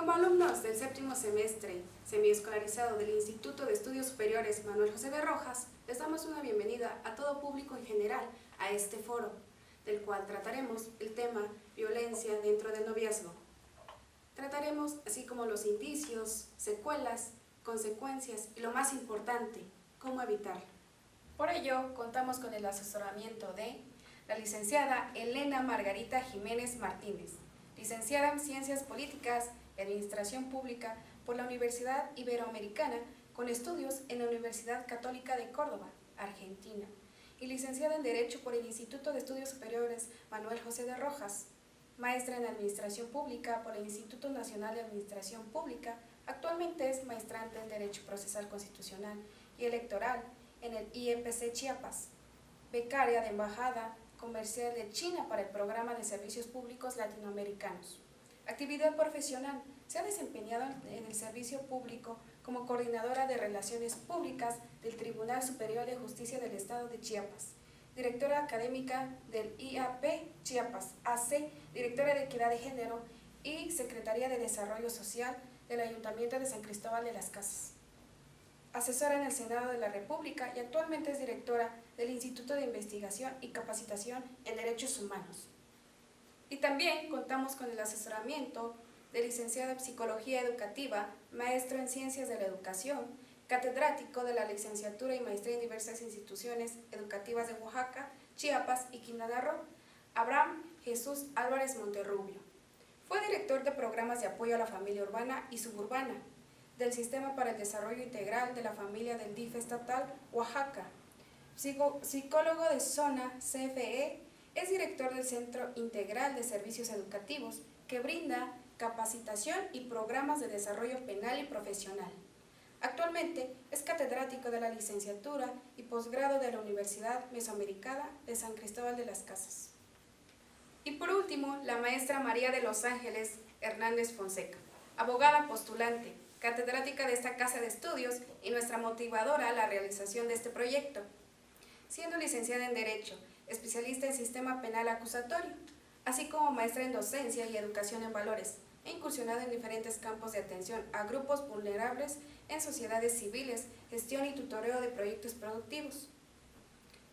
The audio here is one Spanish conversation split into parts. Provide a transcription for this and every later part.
Como alumnos del séptimo semestre semiescolarizado del Instituto de Estudios Superiores Manuel José de Rojas, les damos una bienvenida a todo público en general a este foro, del cual trataremos el tema violencia dentro del noviazgo. Trataremos así como los indicios, secuelas, consecuencias y lo más importante, cómo evitarlo. Por ello, contamos con el asesoramiento de la licenciada Elena Margarita Jiménez Martínez, licenciada en Ciencias Políticas y Administración Pública por la Universidad Iberoamericana, con estudios en la Universidad Católica de Córdoba, Argentina, y licenciada en Derecho por el Instituto de Estudios Superiores Manuel José de Rojas, maestra en Administración Pública por el Instituto Nacional de Administración Pública. Actualmente es maestrante en Derecho Procesal Constitucional y Electoral en el IEPC Chiapas, becaria de Embajada Comercial de China para el Programa de Servicios Públicos Latinoamericanos. Actividad profesional: se ha desempeñado en el servicio público como coordinadora de Relaciones Públicas del Tribunal Superior de Justicia del Estado de Chiapas, directora académica del IAP Chiapas AC, directora de Equidad de Género y Secretaría de Desarrollo Social del Ayuntamiento de San Cristóbal de las Casas. Asesora en el Senado de la República y actualmente es directora del Instituto de Investigación y Capacitación en Derechos Humanos. Y también contamos con el asesoramiento de licenciado en Psicología Educativa, maestro en Ciencias de la Educación, catedrático de la licenciatura y maestría en diversas instituciones educativas de Oaxaca, Chiapas y Quintana Roo, Abraham Jesús Álvarez Monterrubio. Fue director de programas de apoyo a la familia urbana y suburbana del Sistema para el Desarrollo Integral de la Familia del DIF estatal Oaxaca, psicólogo de zona CFE, es director del Centro Integral de Servicios Educativos, que brinda capacitación y programas de desarrollo penal y profesional. Actualmente es catedrático de la licenciatura y posgrado de la Universidad Mesoamericana de San Cristóbal de las Casas. Y por último, la maestra María de los Ángeles Hernández Fonseca, abogada postulante, catedrática de esta casa de estudios y nuestra motivadora a la realización de este proyecto, siendo licenciada en Derecho, especialista en Sistema Penal Acusatorio, así como maestra en Docencia y Educación en Valores, e incursionado en diferentes campos de atención a grupos vulnerables en sociedades civiles, gestión y tutoreo de proyectos productivos,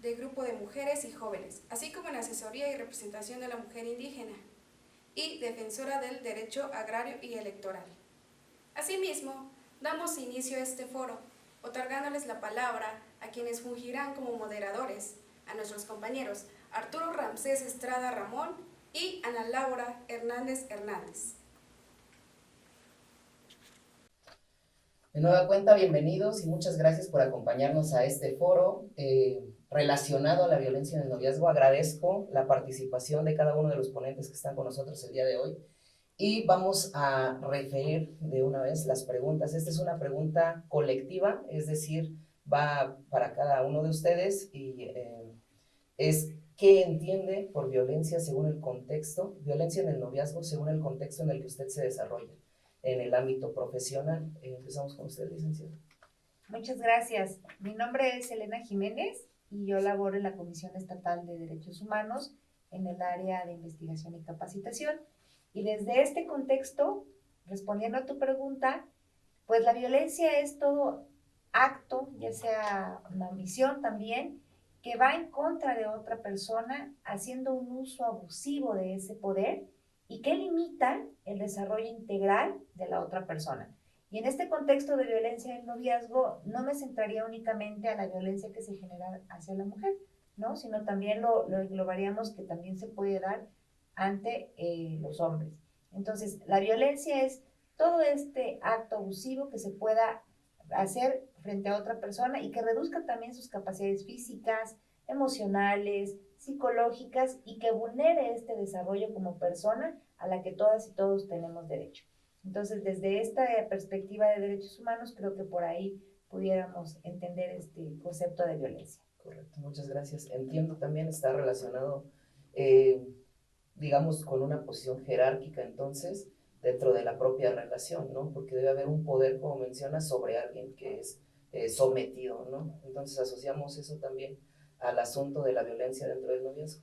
de grupo de mujeres y jóvenes, así como en asesoría y representación de la mujer indígena, y defensora del derecho agrario y electoral. Asimismo, damos inicio a este foro, otorgándoles la palabra a quienes fungirán como moderadores, a nuestros compañeros Arturo Ramsés Estrada Ramón y Ana Laura Hernández Hernández. De nueva cuenta, bienvenidos y muchas gracias por acompañarnos a este foro relacionado a la violencia en el noviazgo. Agradezco la participación de cada uno de los ponentes que están con nosotros el día de hoy y vamos a referir de una vez las preguntas. Esta es una pregunta colectiva, es decir, va para cada uno de ustedes y es: ¿qué entiende por violencia según el contexto, violencia en el noviazgo según el contexto en el que usted se desarrolla en el ámbito profesional? Empezamos con usted, licenciada. Muchas gracias. Mi nombre es Elena Jiménez y yo laboro en la Comisión Estatal de Derechos Humanos en el área de investigación y capacitación. Y desde este contexto, respondiendo a tu pregunta, pues la violencia es todo acto, ya sea una omisión también, que va en contra de otra persona haciendo un uso abusivo de ese poder y que limita el desarrollo integral de la otra persona. Y en este contexto de violencia en el noviazgo no me centraría únicamente a la violencia que se genera hacia la mujer, ¿no? Sino también lo englobaríamos que también se puede dar ante los hombres. Entonces, la violencia es todo este acto abusivo que se pueda hacer frente a otra persona y que reduzca también sus capacidades físicas, emocionales, psicológicas y que vulnere este desarrollo como persona a la que todas y todos tenemos derecho. Entonces, desde esta perspectiva de derechos humanos, creo que por ahí pudiéramos entender este concepto de violencia. Correcto, muchas gracias. Entiendo también está relacionado, digamos, con una posición jerárquica, entonces, dentro de la propia relación, ¿no? Porque debe haber un poder, como mencionas, sobre alguien que es sometido, ¿no? Entonces, asociamos eso también al asunto de la violencia dentro del noviazgo.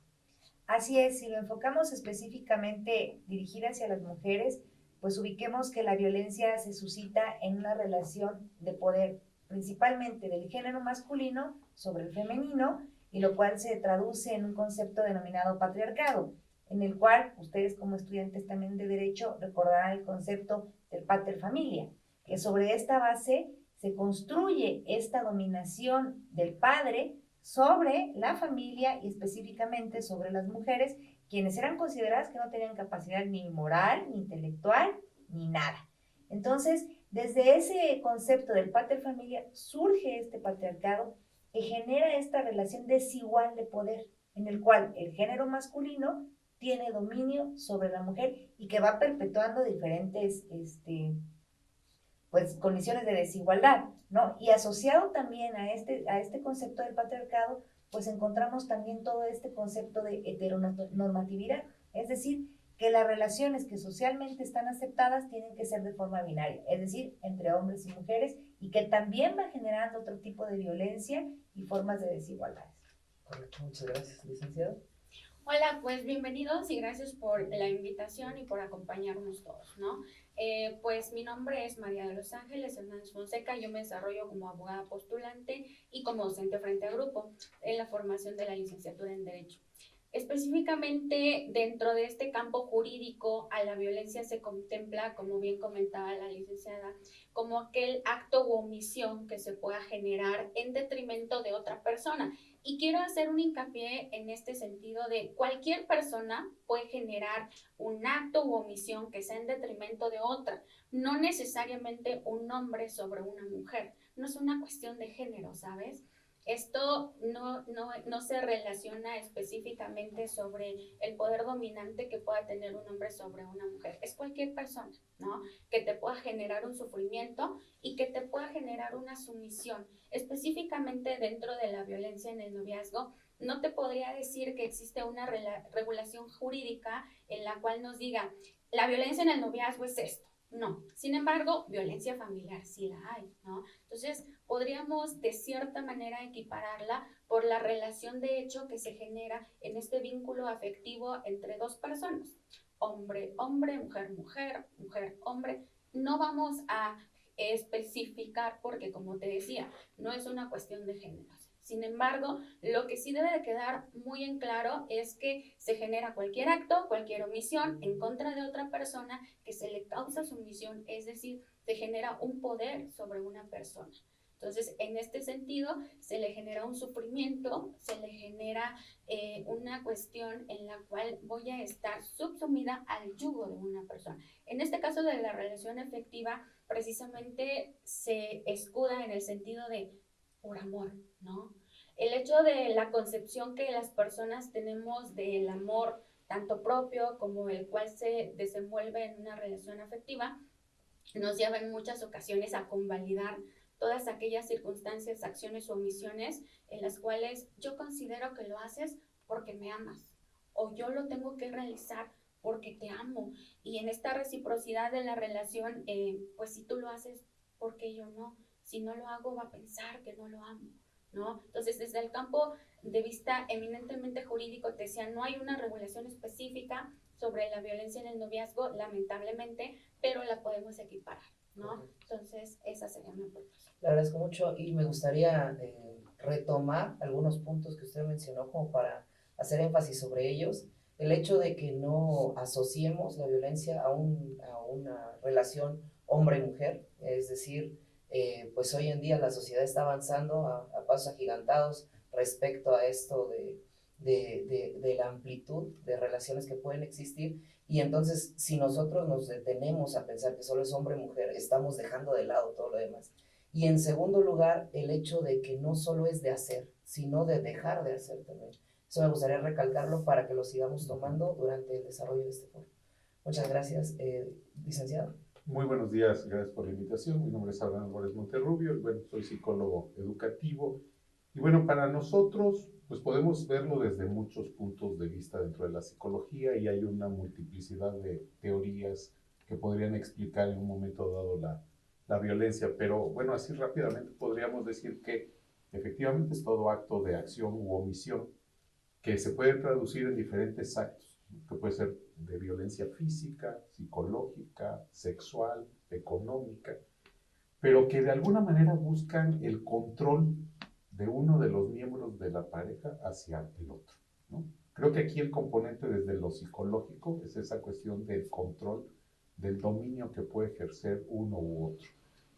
Así es, si lo enfocamos específicamente dirigida hacia las mujeres, pues ubiquemos que la violencia se suscita en una relación de poder, principalmente del género masculino sobre el femenino, y lo cual se traduce en un concepto denominado patriarcado, en el cual ustedes como estudiantes también de Derecho recordarán el concepto del pater familia, que sobre esta base se construye esta dominación del padre sobre la familia y específicamente sobre las mujeres, quienes eran consideradas que no tenían capacidad ni moral, ni intelectual, ni nada. Entonces, desde ese concepto del pater familia surge este patriarcado que genera esta relación desigual de poder, en el cual el género masculino tiene dominio sobre la mujer y que va perpetuando diferentes pues, condiciones de desigualdad, ¿no? Y asociado también a este concepto del patriarcado, pues encontramos también todo este concepto de heteronormatividad, es decir, que las relaciones que socialmente están aceptadas tienen que ser de forma binaria, es decir, entre hombres y mujeres, y que también va generando otro tipo de violencia y formas de desigualdades. Correcto, muchas gracias, licenciado. Hola, pues bienvenidos y gracias por la invitación y por acompañarnos todos, ¿no? Pues mi nombre es María de los Ángeles Hernández Fonseca, yo me desarrollo como abogada postulante y como docente frente a grupo en la formación de la licenciatura en Derecho. Específicamente dentro de este campo jurídico a la violencia se contempla, como bien comentaba la licenciada, como aquel acto u omisión que se pueda generar en detrimento de otra persona. Y quiero hacer un hincapié en este sentido de cualquier persona puede generar un acto u omisión que sea en detrimento de otra, no necesariamente un hombre sobre una mujer, no es una cuestión de género, ¿sabes? Esto no se relaciona específicamente sobre el poder dominante que pueda tener un hombre sobre una mujer. Es cualquier persona, ¿no? Que te pueda generar un sufrimiento y que te pueda generar una sumisión. Específicamente dentro de la violencia en el noviazgo, no te podría decir que existe una regulación jurídica en la cual nos diga, la violencia en el noviazgo es esto. No, sin embargo, violencia familiar sí la hay, ¿no? Entonces, podríamos de cierta manera equipararla por la relación de hecho que se genera en este vínculo afectivo entre dos personas, hombre, hombre, mujer, mujer, mujer, hombre. No vamos a especificar porque, como te decía, no es una cuestión de géneros. Sin embargo, lo que sí debe de quedar muy en claro es que se genera cualquier acto, cualquier omisión en contra de otra persona que se le causa sumisión, es decir, se genera un poder sobre una persona. Entonces, en este sentido, se le genera un sufrimiento, se le genera una cuestión en la cual voy a estar subsumida al yugo de una persona. En este caso de la relación afectiva, precisamente se escuda en el sentido de por amor, ¿no? El hecho de la concepción que las personas tenemos del amor, tanto propio como el cual se desenvuelve en una relación afectiva, nos lleva en muchas ocasiones a convalidar todas aquellas circunstancias, acciones o omisiones en las cuales yo considero que lo haces porque me amas o yo lo tengo que realizar porque te amo. Y en esta reciprocidad de la relación, pues si tú lo haces, ¿por qué yo no? Si no lo hago, va a pensar que no lo amo, ¿no? Entonces, desde el campo de vista eminentemente jurídico, te decía, no hay una regulación específica sobre la violencia en el noviazgo, lamentablemente, pero la podemos equiparar, ¿no? Entonces, esa sería mi aportación. Le agradezco mucho y me gustaría retomar algunos puntos que usted mencionó como para hacer énfasis sobre ellos. El hecho de que no asociemos la violencia a una relación hombre-mujer, es decir, pues hoy en día la sociedad está avanzando a pasos agigantados respecto a esto de la amplitud de relaciones que pueden existir, y entonces si nosotros nos detenemos a pensar que solo es hombre-mujer, estamos dejando de lado todo lo demás. Y en segundo lugar, el hecho de que no solo es de hacer, sino de dejar de hacer también. Eso me gustaría recalcarlo para que lo sigamos tomando durante el desarrollo de este foro. Muchas gracias, licenciado. Muy buenos días, gracias por la invitación. Mi nombre es Abraham Álvarez Monterrubio, bueno, soy psicólogo educativo. Y bueno, para nosotros, pues podemos verlo desde muchos puntos de vista dentro de la psicología y hay una multiplicidad de teorías que podrían explicar en un momento dado la violencia. Pero bueno, así rápidamente podríamos decir que efectivamente es todo acto de acción u omisión que se puede traducir en diferentes actos. que puede ser de violencia física, psicológica, sexual, económica, pero que de alguna manera buscan el control de uno de los miembros de la pareja hacia el otro, ¿no? Creo que aquí el componente desde lo psicológico es esa cuestión del control, del dominio que puede ejercer uno u otro.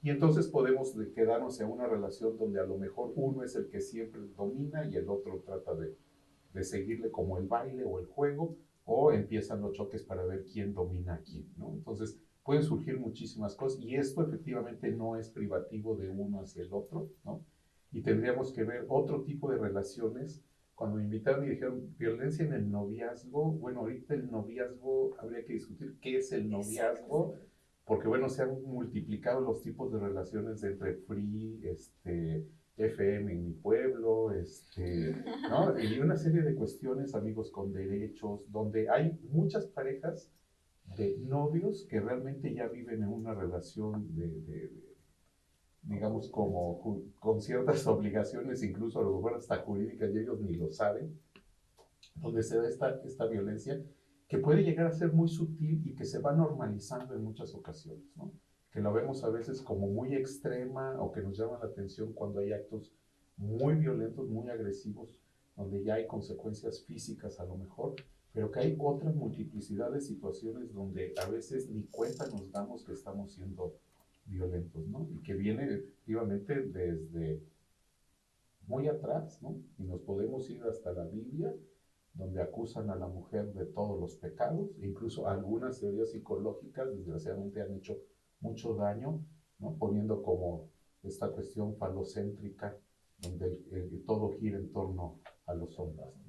Y entonces podemos quedarnos en una relación donde a lo mejor uno es el que siempre domina y el otro trata de seguirle como el baile o el juego, o empiezan los choques para ver quién domina a quién, ¿no? Entonces pueden surgir muchísimas cosas y esto efectivamente no es privativo de uno hacia el otro, ¿no? Y tendríamos que ver otro tipo de relaciones. Cuando me invitaron y dijeron violencia en el noviazgo, bueno, ahorita el noviazgo habría que discutir qué es el noviazgo, porque bueno, se han multiplicado los tipos de relaciones entre free, FM en mi pueblo, ¿no? Y una serie de cuestiones, amigos, con derechos, donde hay muchas parejas de novios que realmente ya viven en una relación digamos, como con ciertas obligaciones, incluso a lo mejor hasta jurídicas, y ellos ni lo saben, donde se da esta violencia que puede llegar a ser muy sutil y que se va normalizando en muchas ocasiones, ¿no? Que la vemos a veces como muy extrema o que nos llama la atención cuando hay actos muy violentos, muy agresivos, donde ya hay consecuencias físicas a lo mejor, pero que hay otra multiplicidad de situaciones donde a veces ni cuenta nos damos que estamos siendo violentos, ¿no? Y que viene efectivamente desde muy atrás, ¿no? Y nos podemos ir hasta la Biblia, donde acusan a la mujer de todos los pecados, e incluso algunas teorías psicológicas desgraciadamente han hecho mucho daño, ¿no? Poniendo como esta cuestión falocéntrica, donde todo gira en torno a los hombres, ¿no?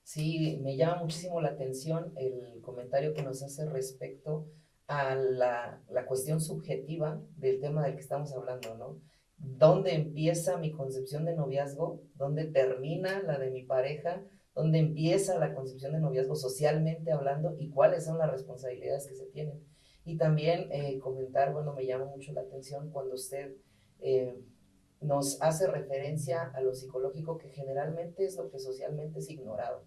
Sí, me llama muchísimo la atención el comentario que nos hace respecto a la cuestión subjetiva del tema del que estamos hablando, ¿no? ¿Dónde empieza mi concepción de noviazgo? ¿Dónde termina la de mi pareja? ¿Dónde empieza la concepción de noviazgo socialmente hablando? ¿Y cuáles son las responsabilidades que se tienen? Y también comentar, bueno, me llama mucho la atención cuando usted nos hace referencia a lo psicológico, que generalmente es lo que socialmente es ignorado,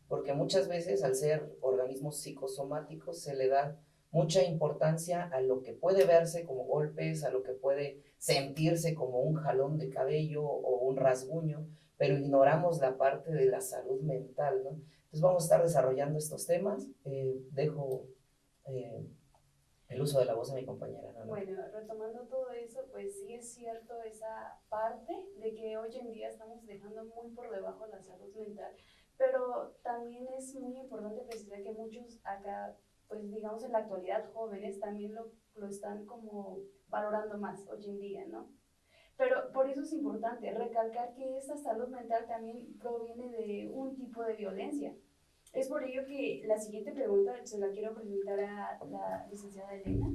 porque muchas veces al ser organismos psicosomáticos se le da mucha importancia a lo que puede verse como golpes, a lo que puede sentirse como un jalón de cabello o un rasguño, pero ignoramos la parte de la salud mental, ¿no? Entonces vamos a estar desarrollando estos temas. Dejo el uso de la voz a mi compañera, ¿no? Bueno, retomando todo eso, pues sí es cierto esa parte de que hoy en día estamos dejando muy por debajo la salud mental, pero también es muy importante precisar que muchos acá, pues digamos en la actualidad jóvenes, también lo están como valorando más hoy en día, ¿no? Pero por eso es importante recalcar que esta salud mental también proviene de un tipo de violencia. Es por ello que la siguiente pregunta se la quiero presentar a la licenciada Elena.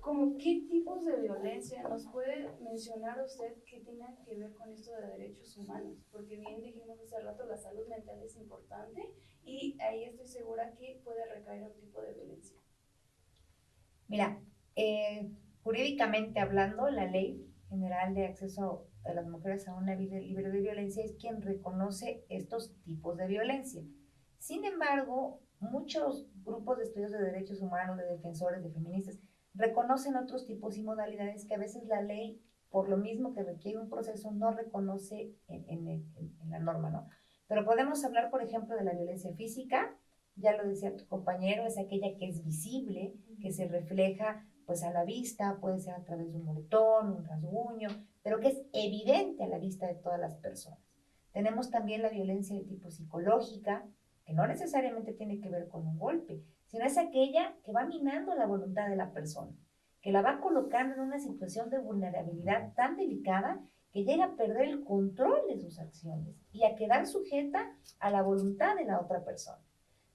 ¿Cómo qué tipos de violencia nos puede mencionar usted que tengan que ver con esto de derechos humanos? Porque bien dijimos hace rato, la salud mental es importante y ahí estoy segura que puede recaer un tipo de violencia. Mira, jurídicamente hablando, la Ley General de Acceso de las Mujeres a una Vida Libre de Violencia es quien reconoce estos tipos de violencia. Sin embargo, muchos grupos de estudios de derechos humanos, de defensores, de feministas, reconocen otros tipos y modalidades que a veces la ley, por lo mismo que requiere un proceso, no reconoce en la norma, ¿no? Pero podemos hablar, por ejemplo, de la violencia física. Ya lo decía tu compañero, es aquella que es visible, que se refleja pues a la vista, puede ser a través de un moretón, un rasguño, pero que es evidente a la vista de todas las personas. Tenemos también la violencia de tipo psicológica, que no necesariamente tiene que ver con un golpe, sino es aquella que va minando la voluntad de la persona, que la va colocando en una situación de vulnerabilidad tan delicada que llega a perder el control de sus acciones y a quedar sujeta a la voluntad de la otra persona.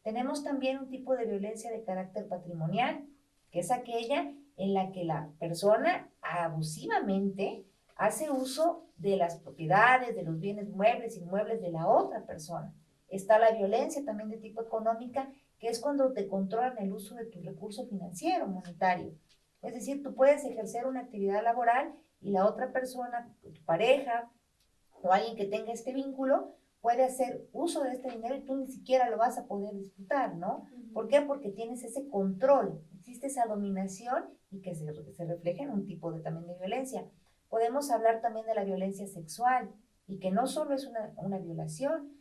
Tenemos también un tipo de violencia de carácter patrimonial, que es aquella en la que la persona abusivamente hace uso de las propiedades, de los bienes muebles, inmuebles de la otra persona. Está la violencia también de tipo económica, que es cuando te controlan el uso de tu recurso financiero, monetario. Es decir, tú puedes ejercer una actividad laboral y la otra persona, tu pareja o alguien que tenga este vínculo, puede hacer uso de este dinero y tú ni siquiera lo vas a poder disfrutar, ¿no? ¿Por qué? Porque tienes ese control, existe esa dominación y que se refleja en un tipo también de violencia. Podemos hablar también de la violencia sexual y que no solo es una violación.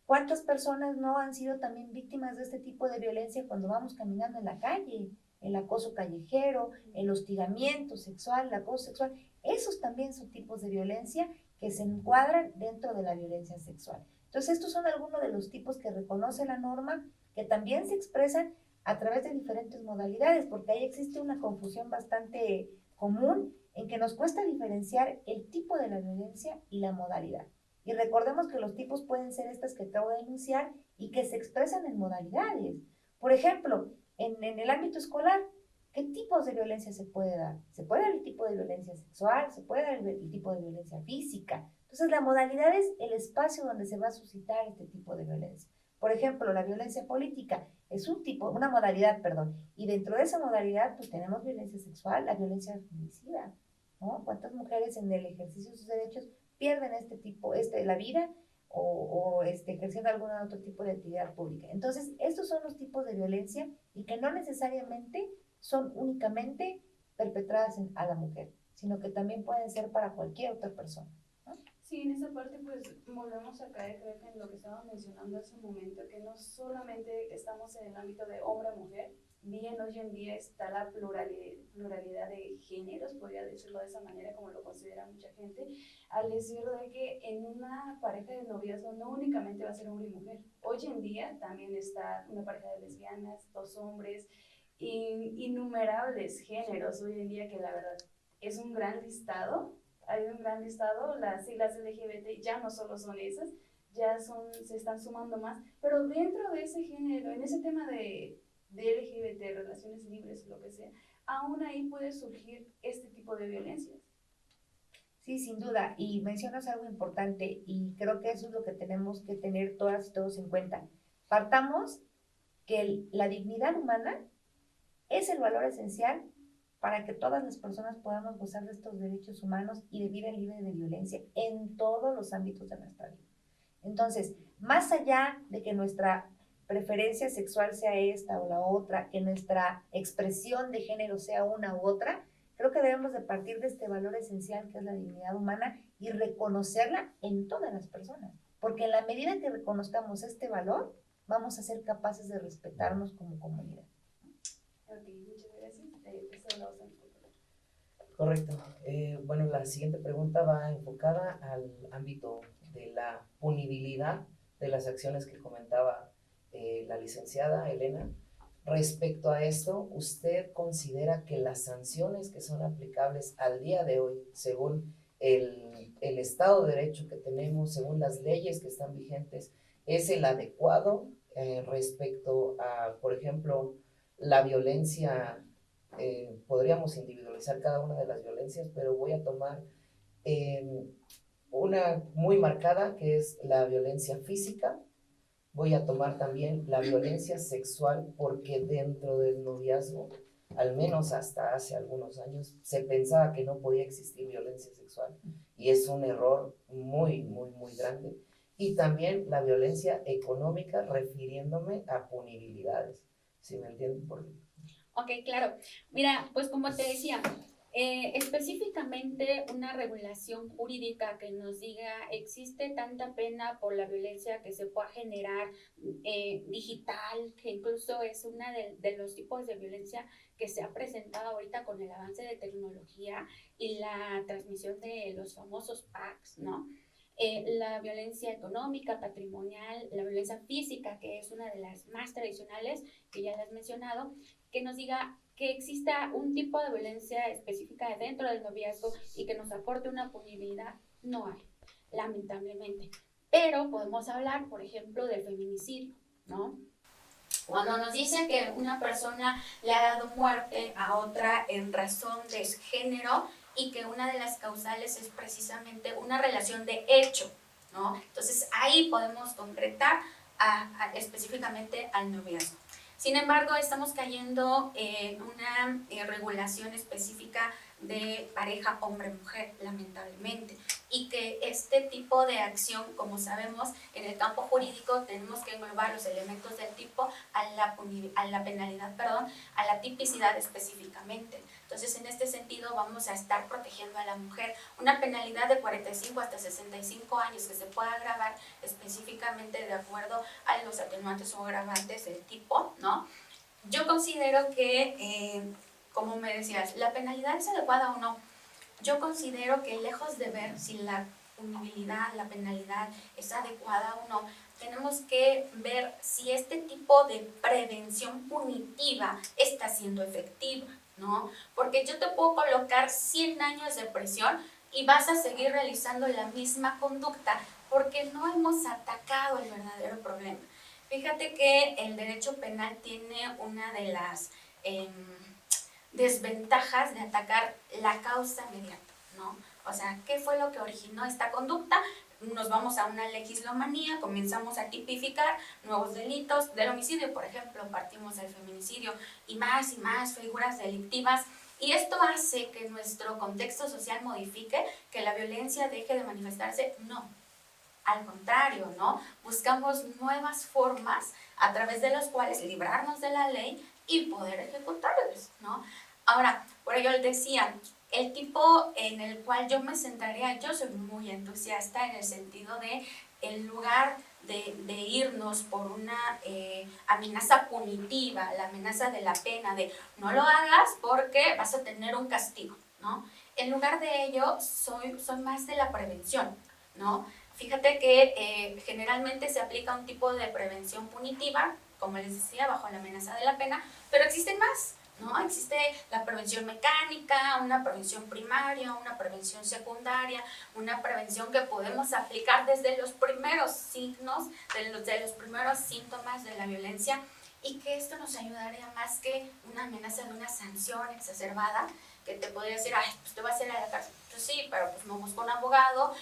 ¿Cuántas personas no han sido también víctimas de este tipo de violencia cuando vamos caminando en la calle? El acoso callejero, el hostigamiento sexual, el acoso sexual, esos también son tipos de violencia que se encuadran dentro de la violencia sexual. Entonces, estos son algunos de los tipos que reconoce la norma, que también se expresan a través de diferentes modalidades, porque ahí existe una confusión bastante común en que nos cuesta diferenciar el tipo de la violencia y la modalidad. Y recordemos que los tipos pueden ser estas que acabo de enunciar y que se expresan en modalidades. Por ejemplo, en el ámbito escolar, ¿qué tipos de violencia se puede dar? Se puede dar el tipo de violencia sexual, se puede dar el tipo de violencia física. Entonces, la modalidad es el espacio donde se va a suscitar este tipo de violencia. Por ejemplo, la violencia política es una modalidad, perdón, y dentro de esa modalidad, pues tenemos violencia sexual, la violencia feminicida, ¿no? ¿Cuántas mujeres en el ejercicio de sus derechos pierden la vida o ejerciendo algún otro tipo de actividad pública? Entonces, estos son los tipos de violencia y que no necesariamente son únicamente perpetradas a la mujer, sino que también pueden ser para cualquier otra persona, ¿no? Sí, en esa parte pues volvemos a caer, creo que en lo que estaba mencionando hace un momento, que no solamente estamos en el ámbito de hombre-mujer, bien hoy en día está la pluralidad de géneros, podría decirlo de esa manera como lo considera mucha gente, al decir de que en una pareja de noviazgo no únicamente va a ser hombre y mujer, hoy en día también está una pareja de lesbianas, dos hombres, innumerables géneros hoy en día que la verdad es un gran listado. Hay un gran listado, las siglas LGBT ya no solo son esas, se están sumando más, pero dentro de ese género, en ese tema de LGBT, relaciones libres, lo que sea, aún ahí puede surgir este tipo de violencias. Sí, sin duda, y mencionas algo importante y creo que eso es lo que tenemos que tener todas y todos en cuenta. Partamos que la dignidad humana es el valor esencial para que todas las personas podamos gozar de estos derechos humanos y de vida libre de violencia en todos los ámbitos de nuestra vida. Entonces, más allá de que nuestra preferencia sexual sea esta o la otra, que nuestra expresión de género sea una u otra, creo que debemos de partir de este valor esencial que es la dignidad humana y reconocerla en todas las personas, porque en la medida que reconozcamos este valor, vamos a ser capaces de respetarnos como comunidad. Ok, muchas gracias. Eso lo hacemos. Correcto. Bueno, la siguiente pregunta va enfocada al ámbito de la punibilidad de las acciones que comentaba la licenciada Elena. Respecto a esto, ¿usted considera que las sanciones que son aplicables al día de hoy, según el Estado de Derecho que tenemos, según las leyes que están vigentes, es el adecuado respecto a, por ejemplo, la violencia? Podríamos individualizar cada una de las violencias, pero voy a tomar una muy marcada, que es la violencia física. Voy a tomar también la violencia sexual, porque dentro del noviazgo, al menos hasta hace algunos años, se pensaba que no podía existir violencia sexual, y es un error muy, muy, muy grande. Y también la violencia económica, refiriéndome a punibilidades, ¿sí me entienden? Ok, claro. Mira, pues como te decía, específicamente una regulación jurídica que nos diga existe tanta pena por la violencia que se pueda generar digital, que incluso es una de los tipos de violencia que se ha presentado ahorita con el avance de tecnología y la transmisión de los famosos packs, ¿no? La violencia económica, patrimonial, la violencia física, que es una de las más tradicionales, que ya las has mencionado, que nos diga que exista un tipo de violencia específica dentro del noviazgo y que nos aporte una punibilidad, no hay, lamentablemente. Pero podemos hablar, por ejemplo, del feminicidio, ¿no? Cuando nos dicen que una persona le ha dado muerte a otra en razón de género y que una de las causales es precisamente una relación de hecho, ¿no? Entonces ahí podemos concretar específicamente al noviazgo. Sin embargo, estamos cayendo en una regulación específica de pareja hombre-mujer, lamentablemente. y que este tipo de acción, como sabemos, en el campo jurídico tenemos que englobar los elementos del tipo a la penalidad, a la tipicidad específicamente. Entonces, en este sentido, vamos a estar protegiendo a la mujer. Una penalidad de 45 hasta 65 años que se pueda agravar específicamente de acuerdo a los atenuantes o agravantes del tipo, ¿no? Yo considero que, como me decías, ¿la penalidad es adecuada o no? Yo considero que lejos de ver si la punibilidad, la penalidad es adecuada o no, tenemos que ver si este tipo de prevención punitiva está siendo efectiva, ¿no? Porque yo te puedo colocar 100 años de prisión y vas a seguir realizando la misma conducta porque no hemos atacado el verdadero problema. Fíjate que el derecho penal tiene una de las desventajas de atacar la causa inmediata, ¿no? O sea, ¿qué fue lo que originó esta conducta? Nos vamos a una legislomanía, comenzamos a tipificar nuevos delitos. Del homicidio, por ejemplo, partimos del feminicidio y más figuras delictivas. Y esto hace que nuestro contexto social modifique, que la violencia deje de manifestarse. No, al contrario, ¿no? Buscamos nuevas formas a través de las cuales librarnos de la ley y poder ejecutarlos, ¿no? Ahora, por ello les decía, el tipo en el cual yo me centraría, yo soy muy entusiasta en el sentido de, en lugar de irnos por una amenaza punitiva, la amenaza de la pena, de no lo hagas porque vas a tener un castigo, ¿no? En lugar de ello, soy más de la prevención, ¿no? Fíjate que generalmente se aplica un tipo de prevención punitiva, como les decía, bajo la amenaza de la pena, pero existen más, ¿no? Existe la prevención mecánica, una prevención primaria, una prevención secundaria, una prevención que podemos aplicar desde los primeros signos, de los primeros síntomas de la violencia, y que esto nos ayudaría más que una amenaza de una sanción exacerbada, que te podría decir, ay, pues te vas a ir a la cárcel. Pues sí, pero pues me busco un abogado,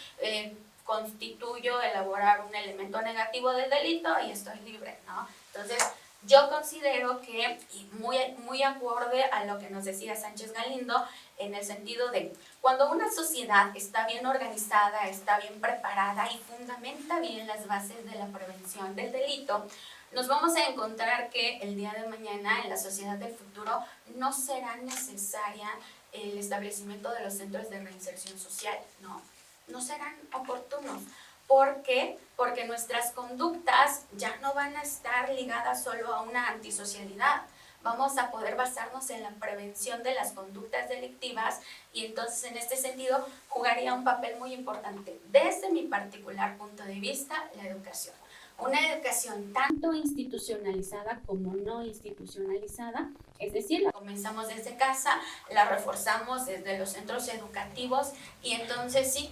constituyo elaborar un elemento negativo del delito y estoy libre, ¿no? Entonces, yo considero que, y muy acorde a lo que nos decía Sánchez Galindo, en el sentido de cuando una sociedad está bien organizada, está bien preparada y fundamenta bien las bases de la prevención del delito, nos vamos a encontrar que el día de mañana, en la sociedad del futuro, no será necesaria el establecimiento de los centros de reinserción social, ¿no? No serán oportunos. ¿Por qué? Porque nuestras conductas ya no van a estar ligadas solo a una antisocialidad. Vamos a poder basarnos en la prevención de las conductas delictivas y entonces en este sentido jugaría un papel muy importante, desde mi particular punto de vista, la educación. Una educación tanto institucionalizada como no institucionalizada, es decir, la comenzamos desde casa, la reforzamos desde los centros educativos y entonces sí,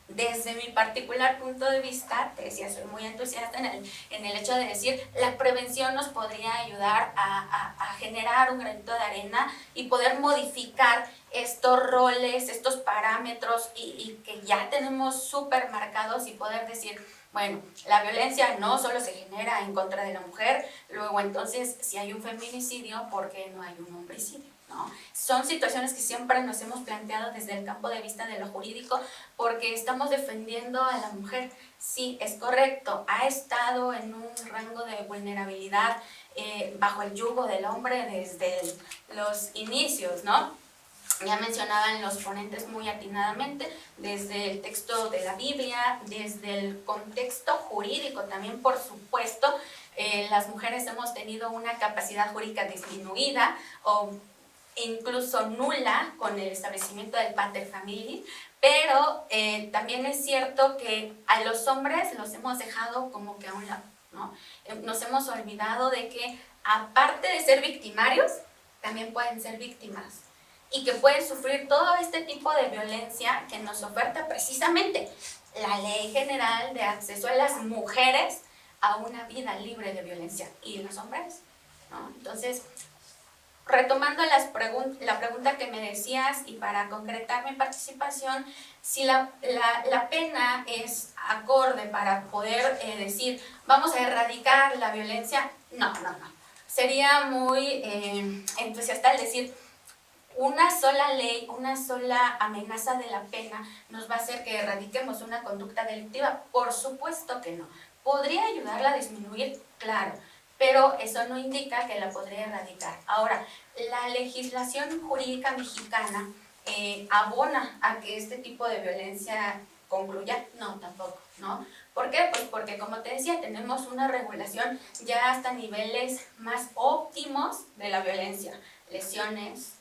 desde mi particular punto de vista, te decía, soy muy entusiasta en el hecho de decir, la prevención nos podría ayudar a generar un granito de arena y poder modificar estos roles, estos parámetros y que ya tenemos súper marcados y poder decir, bueno, la violencia no solo se genera en contra de la mujer, luego entonces si hay un feminicidio, ¿por qué no hay un homicidio? ¿No? Son situaciones que siempre nos hemos planteado desde el campo de vista de lo jurídico porque estamos defendiendo a la mujer. Sí, es correcto, ha estado en un rango de vulnerabilidad bajo el yugo del hombre desde los inicios, ¿no? Ya mencionaban los ponentes muy atinadamente, desde el texto de la Biblia, desde el contexto jurídico también, por supuesto, las mujeres hemos tenido una capacidad jurídica disminuida o incluso nula con el establecimiento del pater familias, pero también es cierto que a los hombres los hemos dejado como que a un lado, ¿no? Nos hemos olvidado de que aparte de ser victimarios, también pueden ser víctimas y que pueden sufrir todo este tipo de violencia que nos oferta precisamente la Ley General de Acceso a las Mujeres a una vida libre de violencia. ¿Y los hombres? ¿No? Entonces, retomando la pregunta que me decías y para concretar mi participación, si la pena es acorde para poder decir vamos a erradicar la violencia, no. Sería muy entusiasta el decir una sola ley, una sola amenaza de la pena nos va a hacer que erradiquemos una conducta delictiva. Por supuesto que no. ¿Podría ayudarla a disminuir? Claro, pero eso no indica que la podría erradicar. Ahora, la legislación jurídica mexicana abona a que este tipo de violencia concluya. No, tampoco, ¿no? ¿Por qué? Pues porque, como te decía, tenemos una regulación ya hasta niveles más óptimos de la violencia. Lesiones,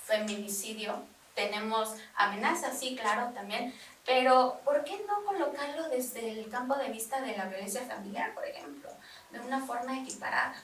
feminicidio, tenemos amenazas, sí, claro, también, pero ¿por qué no colocarlo desde el campo de vista de la violencia familiar, por ejemplo, de una forma equiparada?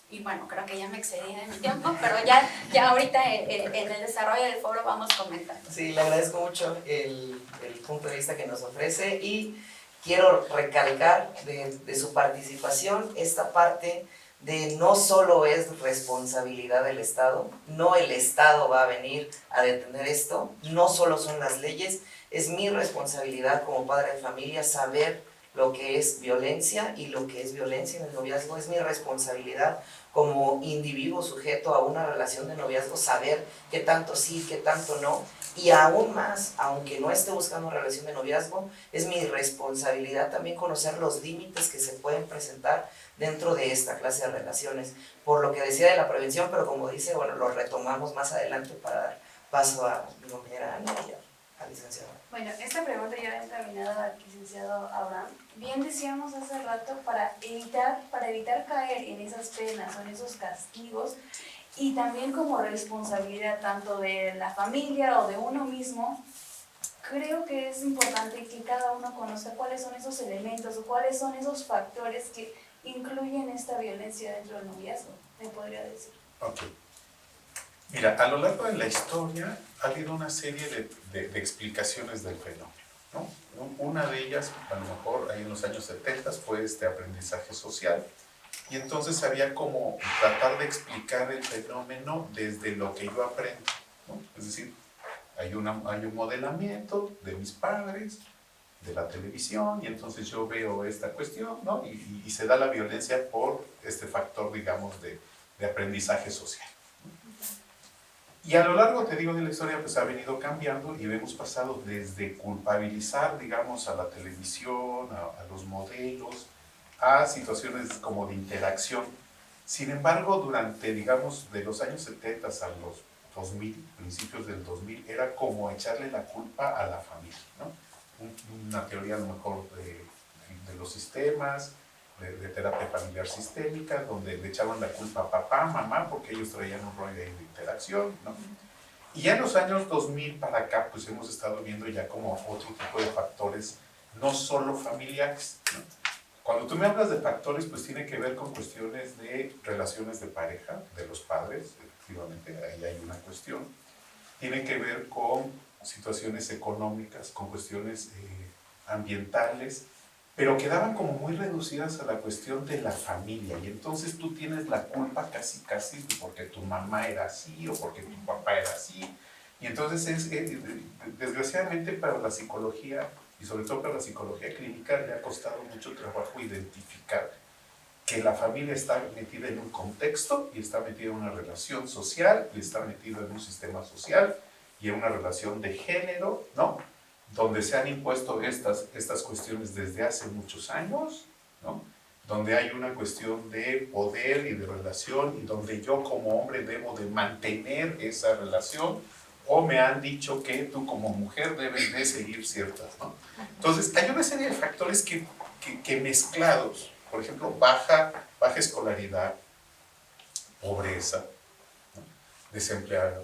Y bueno, creo que ya me excedí de mi tiempo, pero ya ahorita en el desarrollo del foro vamos comentando. Sí, le agradezco mucho el punto de vista que nos ofrece y quiero recalcar de su participación esta parte de no solo es responsabilidad del Estado, no el Estado va a venir a detener esto, no solo son las leyes, es mi responsabilidad como padre de familia saber lo que es violencia y lo que es violencia en el noviazgo, es mi responsabilidad como individuo sujeto a una relación de noviazgo saber qué tanto sí, qué tanto no, y aún más, aunque no esté buscando una relación de noviazgo, es mi responsabilidad también conocer los límites que se pueden presentar dentro de esta clase de relaciones, por lo que decía de la prevención, pero como dice, bueno, lo retomamos más adelante para dar paso a mi compañera Ana y al licenciado. Bueno, esta pregunta ya va encaminada al licenciado Abraham. Bien decíamos hace rato, para evitar caer en esas penas o en esos castigos, y también como responsabilidad tanto de la familia o de uno mismo, creo que es importante que cada uno conozca cuáles son esos elementos o cuáles son esos factores que incluyen esta violencia dentro del noviazgo, me podría decir. Ok. Mira, a lo largo de la historia ha habido una serie de explicaciones del fenómeno, ¿no? Una de ellas, a lo mejor ahí en los años 70, fue este aprendizaje social, y entonces había como tratar de explicar el fenómeno desde lo que yo aprendo, ¿no? Es decir, hay un modelamiento de mis padres, de la televisión, y entonces yo veo esta cuestión, ¿no? Y se da la violencia por este factor, digamos, de aprendizaje social. Y a lo largo, te digo, de la historia, pues ha venido cambiando y hemos pasado desde culpabilizar, digamos, a la televisión, a los modelos, a situaciones como de interacción. Sin embargo, durante, digamos, de los años 70 a los 2000, principios del 2000, era como echarle la culpa a la familia, ¿no? Una teoría a lo mejor de los sistemas, de terapia familiar sistémica, donde le echaban la culpa a papá, mamá, porque ellos traían un rollo de interacción, ¿no? Y ya en los años 2000 para acá, pues hemos estado viendo ya como otro tipo de factores, no solo familiares, ¿no? Cuando tú me hablas de factores, pues tiene que ver con cuestiones de relaciones de pareja, de los padres, efectivamente, ahí hay una cuestión. Tiene que ver con situaciones económicas, con cuestiones ambientales, pero quedaban como muy reducidas a la cuestión de la familia, y entonces tú tienes la culpa casi porque tu mamá era así o porque tu papá era así, y entonces desgraciadamente para la psicología, y sobre todo para la psicología clínica, le ha costado mucho trabajo identificar que la familia está metida en un contexto y está metida en una relación social y está metida en un sistema social y en una relación de género, ¿no? Donde se han impuesto estas cuestiones desde hace muchos años, ¿no? Donde hay una cuestión de poder y de relación y donde yo como hombre debo de mantener esa relación, o me han dicho que tú como mujer debes de seguir ciertas, ¿no? Entonces hay una serie de factores que mezclados, por ejemplo, baja escolaridad, pobreza, ¿no? Desempleado,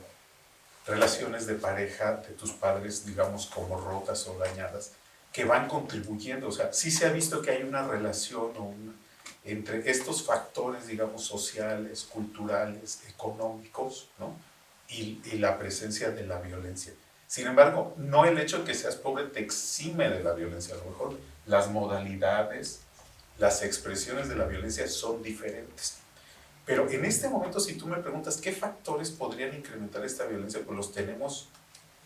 relaciones de pareja de tus padres, digamos, como rotas o dañadas, que van contribuyendo. O sea, sí se ha visto que hay una relación entre estos factores, digamos, sociales, culturales, económicos, ¿no? Y la presencia de la violencia. Sin embargo, no el hecho de que seas pobre te exime de la violencia. A lo mejor las modalidades, las expresiones de la violencia son diferentes. Pero en este momento, si tú me preguntas qué factores podrían incrementar esta violencia, pues los tenemos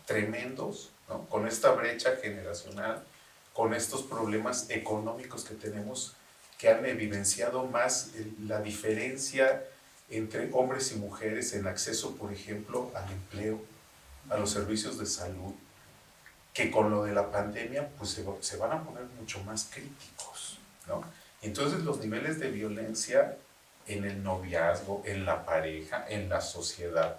tremendos, ¿no? Con esta brecha generacional, con estos problemas económicos que tenemos, que han evidenciado más la diferencia entre hombres y mujeres en acceso, por ejemplo, al empleo, a los servicios de salud, que con lo de la pandemia pues se van a poner mucho más críticos, ¿no? Entonces los niveles de violencia en el noviazgo, en la pareja, en la sociedad,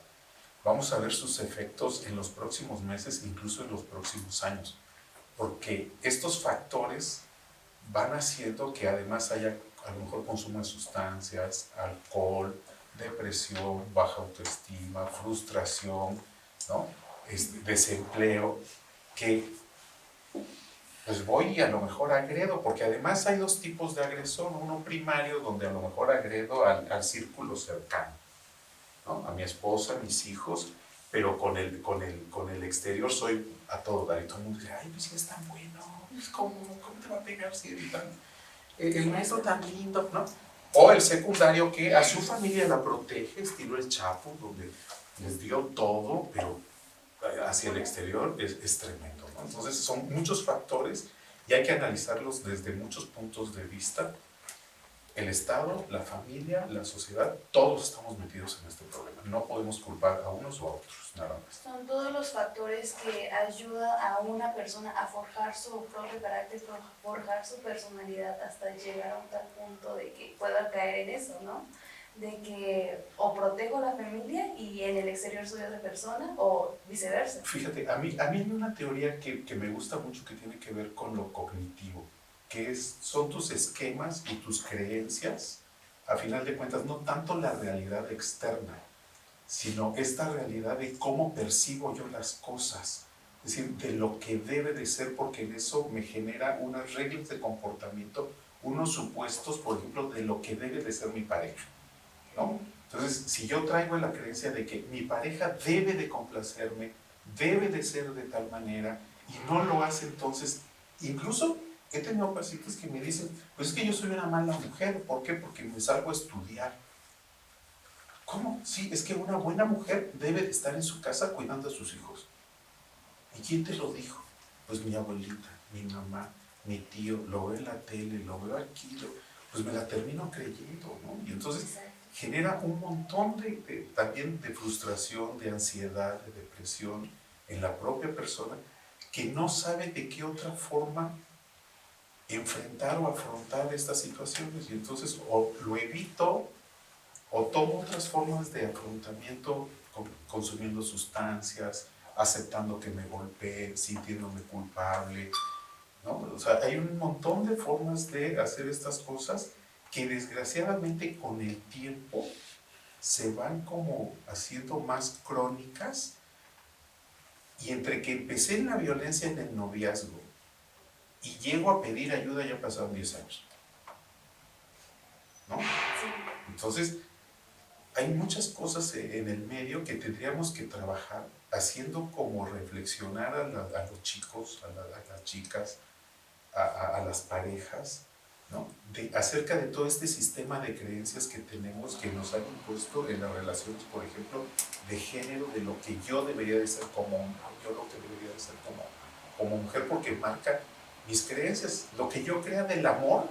vamos a ver sus efectos en los próximos meses, incluso en los próximos años, porque estos factores van haciendo que además haya a lo mejor consumo de sustancias, alcohol, depresión, baja autoestima, frustración, ¿no? Desempleo, que pues voy y a lo mejor agredo, porque además hay dos tipos de agresión, uno primario donde a lo mejor agredo al círculo cercano, ¿no? A mi esposa, a mis hijos, pero con el exterior soy a todo dar, y todo el mundo dice, ay, pues sí es tan bueno, pues, ¿cómo te va a pegar si es tan, el maestro tan lindo, ¿no? O el secundario que a su familia la protege, estilo el Chapo, donde les dio todo, pero hacia el exterior es tremendo, ¿no? Entonces son muchos factores y hay que analizarlos desde muchos puntos de vista. El Estado, la familia, la sociedad, todos estamos metidos en este problema. No podemos culpar a unos o a otros, nada más. Son todos los factores que ayudan a una persona a forjar su propio carácter, forjar su personalidad hasta llegar a un tal punto de que pueda caer en eso, ¿no? De que o protejo a la familia y en el exterior soy otra persona o viceversa. Fíjate, a mí hay una teoría que me gusta mucho que tiene que ver con lo cognitivo, que son tus esquemas y tus creencias, a final de cuentas, no tanto la realidad externa, sino esta realidad de cómo percibo yo las cosas, es decir, de lo que debe de ser, porque en eso me genera unas reglas de comportamiento, unos supuestos, por ejemplo, de lo que debe de ser mi pareja, ¿no? Entonces, si yo traigo la creencia de que mi pareja debe de complacerme, debe de ser de tal manera, y no lo hace, entonces, incluso he tenido pacientes que me dicen, pues es que yo soy una mala mujer, ¿por qué? Porque me salgo a estudiar. ¿Cómo? Sí, es que una buena mujer debe de estar en su casa cuidando a sus hijos. ¿Y quién te lo dijo? Pues mi abuelita, mi mamá, mi tío, lo veo en la tele, lo veo aquí, pues me la termino creyendo, ¿no? Y entonces genera un montón también de frustración, de ansiedad, de depresión en la propia persona que no sabe de qué otra forma enfrentar o afrontar estas situaciones, y entonces o lo evito o tomo otras formas de afrontamiento consumiendo sustancias, aceptando que me golpeen, sintiéndome culpable, ¿no? O sea, hay un montón de formas de hacer estas cosas que desgraciadamente con el tiempo se van como haciendo más crónicas, y entre que empecé en la violencia en el noviazgo y llego a pedir ayuda ya pasaron 10 años, ¿no? Entonces, hay muchas cosas en el medio que tendríamos que trabajar haciendo como reflexionar a los chicos, a las chicas, a las parejas, ¿no? Acerca de todo este sistema de creencias que tenemos, que nos han impuesto en las relaciones, por ejemplo, de género, de lo que yo debería de ser como hombre, yo lo que debería de ser como mujer, porque marca mis creencias. Lo que yo crea del amor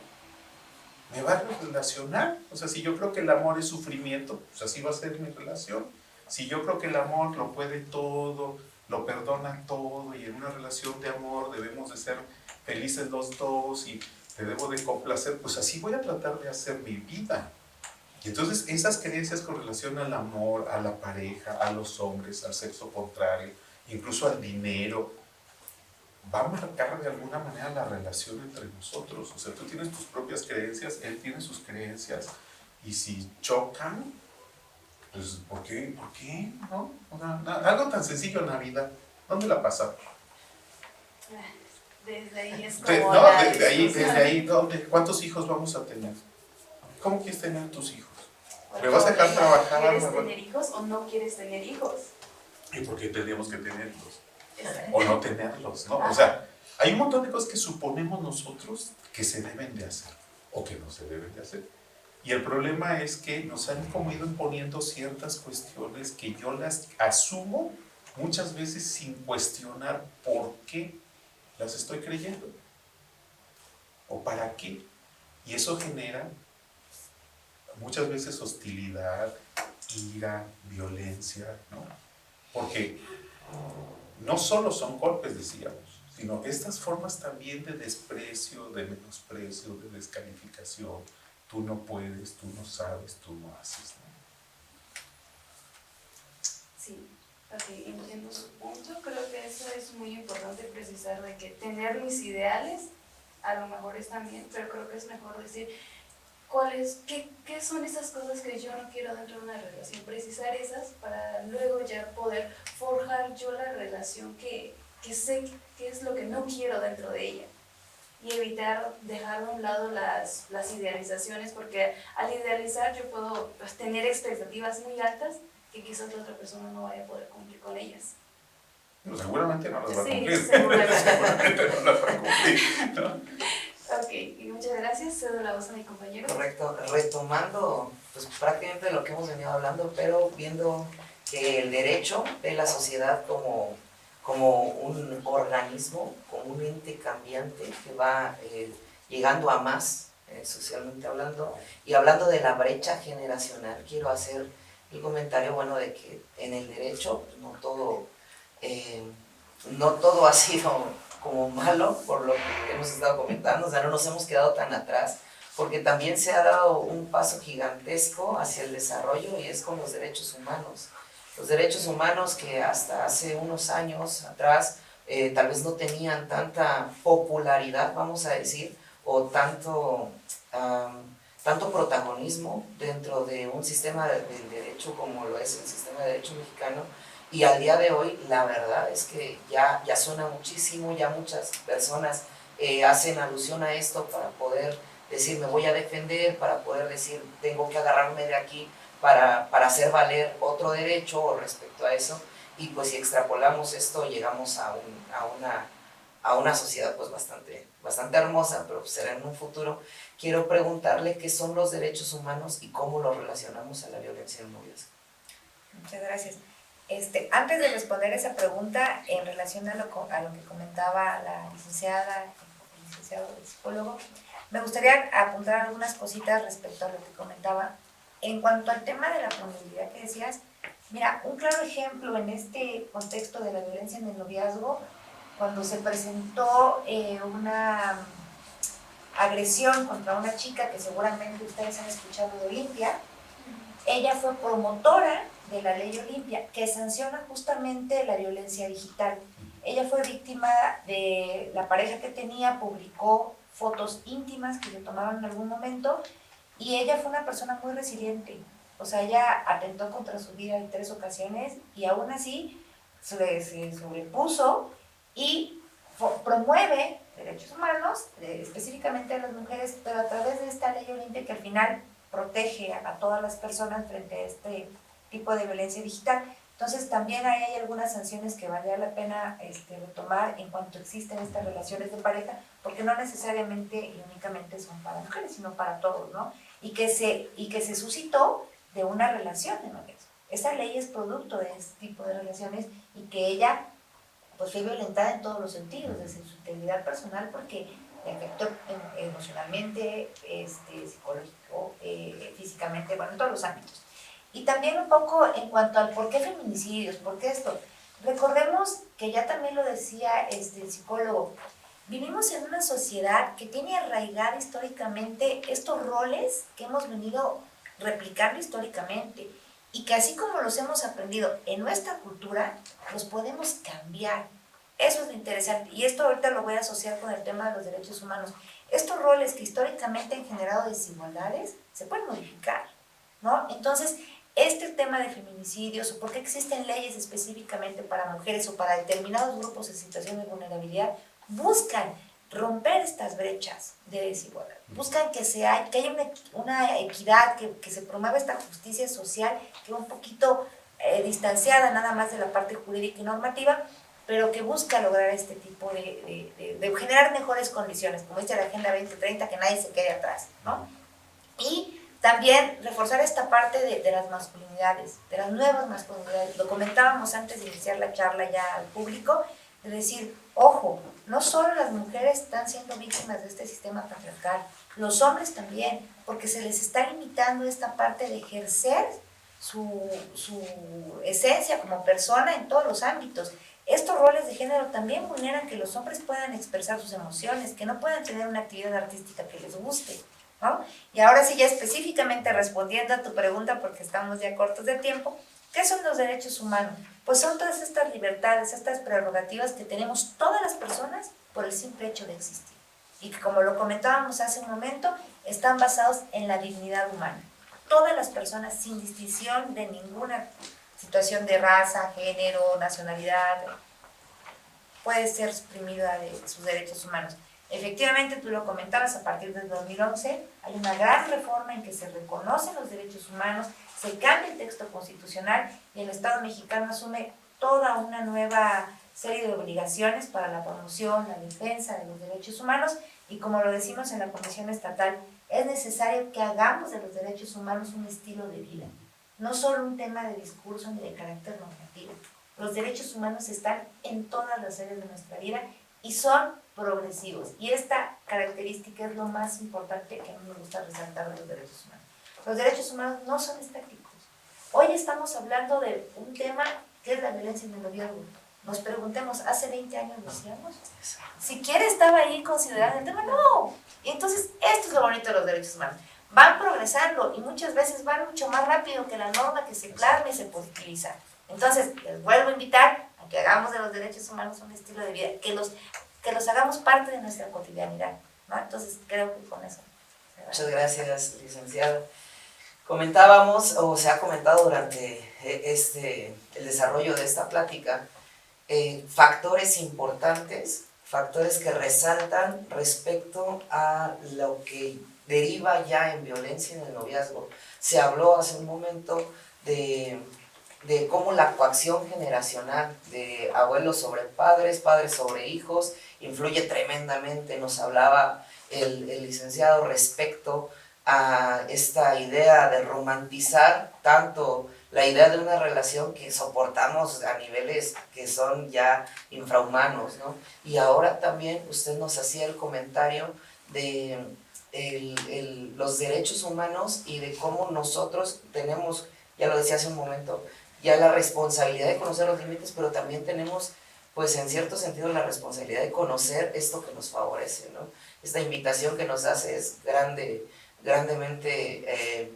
me va a relacionar. O sea, si yo creo que el amor es sufrimiento, pues así va a ser mi relación. Si yo creo que el amor lo puede todo, lo perdona todo, y en una relación de amor debemos de ser felices los dos y te debo de complacer, pues así voy a tratar de hacer mi vida. Y entonces esas creencias con relación al amor, a la pareja, a los hombres, al sexo contrario, incluso al dinero, va a marcar de alguna manera la relación entre nosotros. O sea, tú tienes tus propias creencias, él tiene sus creencias, y si chocan, pues ¿por qué? ¿Por qué? ¿No? O sea, algo tan sencillo en Navidad, ¿dónde la pasamos? Desde ahí es como desde ahí, ¿dónde? ¿Cuántos hijos vamos a tener? ¿Cómo quieres tener tus hijos? ¿Me vas a dejar trabajar? ¿Quieres tener hijos o no quieres tener hijos? ¿Y por qué tendríamos que tenerlos? O no tenerlos, ¿no? O sea, hay un montón de cosas que suponemos nosotros que se deben de hacer o que no se deben de hacer. Y el problema es que nos han como ido imponiendo ciertas cuestiones que yo las asumo muchas veces sin cuestionar por qué las estoy creyendo o para qué. Y eso genera muchas veces hostilidad, ira, violencia, ¿no? Porque no solo son golpes, decíamos, sino estas formas también de desprecio, de menosprecio, de descalificación. Tú no puedes, tú no sabes, tú no haces, ¿no? Sí, ok, entiendo su punto. Creo que eso es muy importante precisar, de que tener mis ideales a lo mejor están bien, pero creo que es mejor decir qué son esas cosas que yo no quiero dentro de una relación, precisar esas para luego ya poder forjar yo la relación que sé qué es lo que no quiero dentro de ella. Y evitar dejar de un lado las idealizaciones, porque al idealizar yo puedo tener expectativas muy altas que quizás la otra persona no vaya a poder cumplir con ellas. Pero seguramente no las va a Sí, cumplir. seguramente. Seguramente no las va a cumplir, ¿no? Ok, y muchas gracias. Cedo la voz a mi compañero. Correcto, retomando pues prácticamente lo que hemos venido hablando, pero viendo que el derecho de la sociedad como un organismo, como un ente cambiante que va llegando a más, socialmente hablando, y hablando de la brecha generacional, quiero hacer el comentario, bueno, de que en el derecho no todo ha sido como malo, por lo que hemos estado comentando, o sea, no nos hemos quedado tan atrás, porque también se ha dado un paso gigantesco hacia el desarrollo y es con los derechos humanos. Los derechos humanos que hasta hace unos años atrás tal vez no tenían tanta popularidad, vamos a decir, o tanto protagonismo dentro de un sistema del derecho como lo es el sistema de derecho mexicano. Y al día de hoy, la verdad es que ya suena muchísimo, ya muchas personas hacen alusión a esto para poder decir me voy a defender, para poder decir tengo que agarrarme de aquí para hacer valer otro derecho respecto a eso. Y pues si extrapolamos esto, llegamos a una sociedad pues bastante hermosa, pero será en un futuro. Quiero preguntarle qué son los derechos humanos y cómo los relacionamos a la violencia en el noviazgo. Muchas gracias. Antes de responder esa pregunta, en relación a lo que comentaba la licenciada, el licenciado psicólogo, me gustaría apuntar algunas cositas respecto a lo que comentaba. En cuanto al tema de la vulnerabilidad que decías, mira, un claro ejemplo en este contexto de la violencia en el noviazgo, cuando se presentó una agresión contra una chica que seguramente ustedes han escuchado de Olimpia, ella fue promotora de la ley Olimpia, que sanciona justamente la violencia digital. Ella fue víctima de la pareja que tenía, publicó fotos íntimas que se tomaron en algún momento, y ella fue una persona muy resiliente. O sea, ella atentó contra su vida en 3 ocasiones y aún así se sobrepuso y promueve derechos humanos, específicamente a las mujeres, pero a través de esta ley Olimpia que al final protege a todas las personas frente a este tipo de violencia digital. Entonces también ahí hay algunas sanciones que valdría la pena retomar en cuanto existen estas relaciones de pareja, porque no necesariamente y únicamente son para mujeres, sino para todos, ¿no? Y que se suscitó de una relación de noviazgo. Esa ley es producto de este tipo de relaciones y que ella pues fue violentada en todos los sentidos, desde su integridad personal, porque le afectó emocionalmente, psicológico, físicamente, bueno, en todos los ámbitos. Y también un poco en cuanto al por qué feminicidios, por qué esto. Recordemos que ya también lo decía el psicólogo, vivimos en una sociedad que tiene arraigada históricamente estos roles que hemos venido replicando históricamente y que así como los hemos aprendido en nuestra cultura, los podemos cambiar. Eso es lo interesante. Y esto ahorita lo voy a asociar con el tema de los derechos humanos. Estos roles que históricamente han generado desigualdades se pueden modificar, ¿no? Entonces, este tema de feminicidios o por qué existen leyes específicamente para mujeres o para determinados grupos en situación de vulnerabilidad, buscan romper estas brechas de desigualdad, buscan que haya una equidad, que se promueva esta justicia social que va un poquito distanciada nada más de la parte jurídica y normativa, pero que busca lograr este tipo de generar mejores condiciones, como dice la Agenda 2030, que nadie se quede atrás, ¿no? Y también reforzar esta parte de las masculinidades, de las nuevas masculinidades. Lo comentábamos antes de iniciar la charla ya al público, de decir, ojo, no solo las mujeres están siendo víctimas de este sistema patriarcal, los hombres también, porque se les está limitando esta parte de ejercer su esencia como persona en todos los ámbitos. Estos roles de género también vulneran que los hombres puedan expresar sus emociones, que no puedan tener una actividad artística que les guste, ¿no? Y ahora sí, ya específicamente respondiendo a tu pregunta, porque estamos ya cortos de tiempo, ¿qué son los derechos humanos? Pues son todas estas libertades, estas prerrogativas que tenemos todas las personas por el simple hecho de existir. Y que, como lo comentábamos hace un momento, están basados en la dignidad humana. Todas las personas, sin distinción de ninguna situación de raza, género, nacionalidad, puede ser suprimida de sus derechos humanos. Efectivamente, tú lo comentabas, a partir del 2011 hay una gran reforma en que se reconocen los derechos humanos, se cambia el texto constitucional y el Estado mexicano asume toda una nueva serie de obligaciones para la promoción, la defensa de los derechos humanos, y como lo decimos en la Comisión Estatal, es necesario que hagamos de los derechos humanos un estilo de vida, no solo un tema de discurso ni de carácter normativo. Los derechos humanos están en todas las áreas de nuestra vida y son progresivos, y esta característica es lo más importante que a mí me gusta resaltar de los derechos humanos. Los derechos humanos no son estáticos. Hoy estamos hablando de un tema que es la violencia en el noviazgo. Nos preguntemos, ¿hace 20 años lo hacíamos? ¿Siquiera estaba ahí considerado el tema? No. Y entonces, esto es lo bonito de los derechos humanos. Van progresando y muchas veces van mucho más rápido que la norma que se plasma y se positiviza. Entonces, les vuelvo a invitar a que hagamos de los derechos humanos un estilo de vida, que los hagamos parte de nuestra cotidianidad, ¿no? Entonces, creo que con eso. Muchas gracias, licenciada. Comentábamos, o se ha comentado durante el desarrollo de esta plática, factores importantes, factores que resaltan respecto a lo que deriva ya en violencia en el noviazgo. Se habló hace un momento de cómo la coacción generacional de abuelos sobre padres, padres sobre hijos, influye tremendamente. Nos hablaba el licenciado respecto a esta idea de romantizar tanto la idea de una relación que soportamos a niveles que son ya infrahumanos, ¿no? Y ahora también usted nos hacía el comentario de los derechos humanos y de cómo nosotros tenemos, ya lo decía hace un momento, ya la responsabilidad de conocer los límites, pero también tenemos, pues en cierto sentido, la responsabilidad de conocer esto que nos favorece, ¿no? Esta invitación que nos hace es grandemente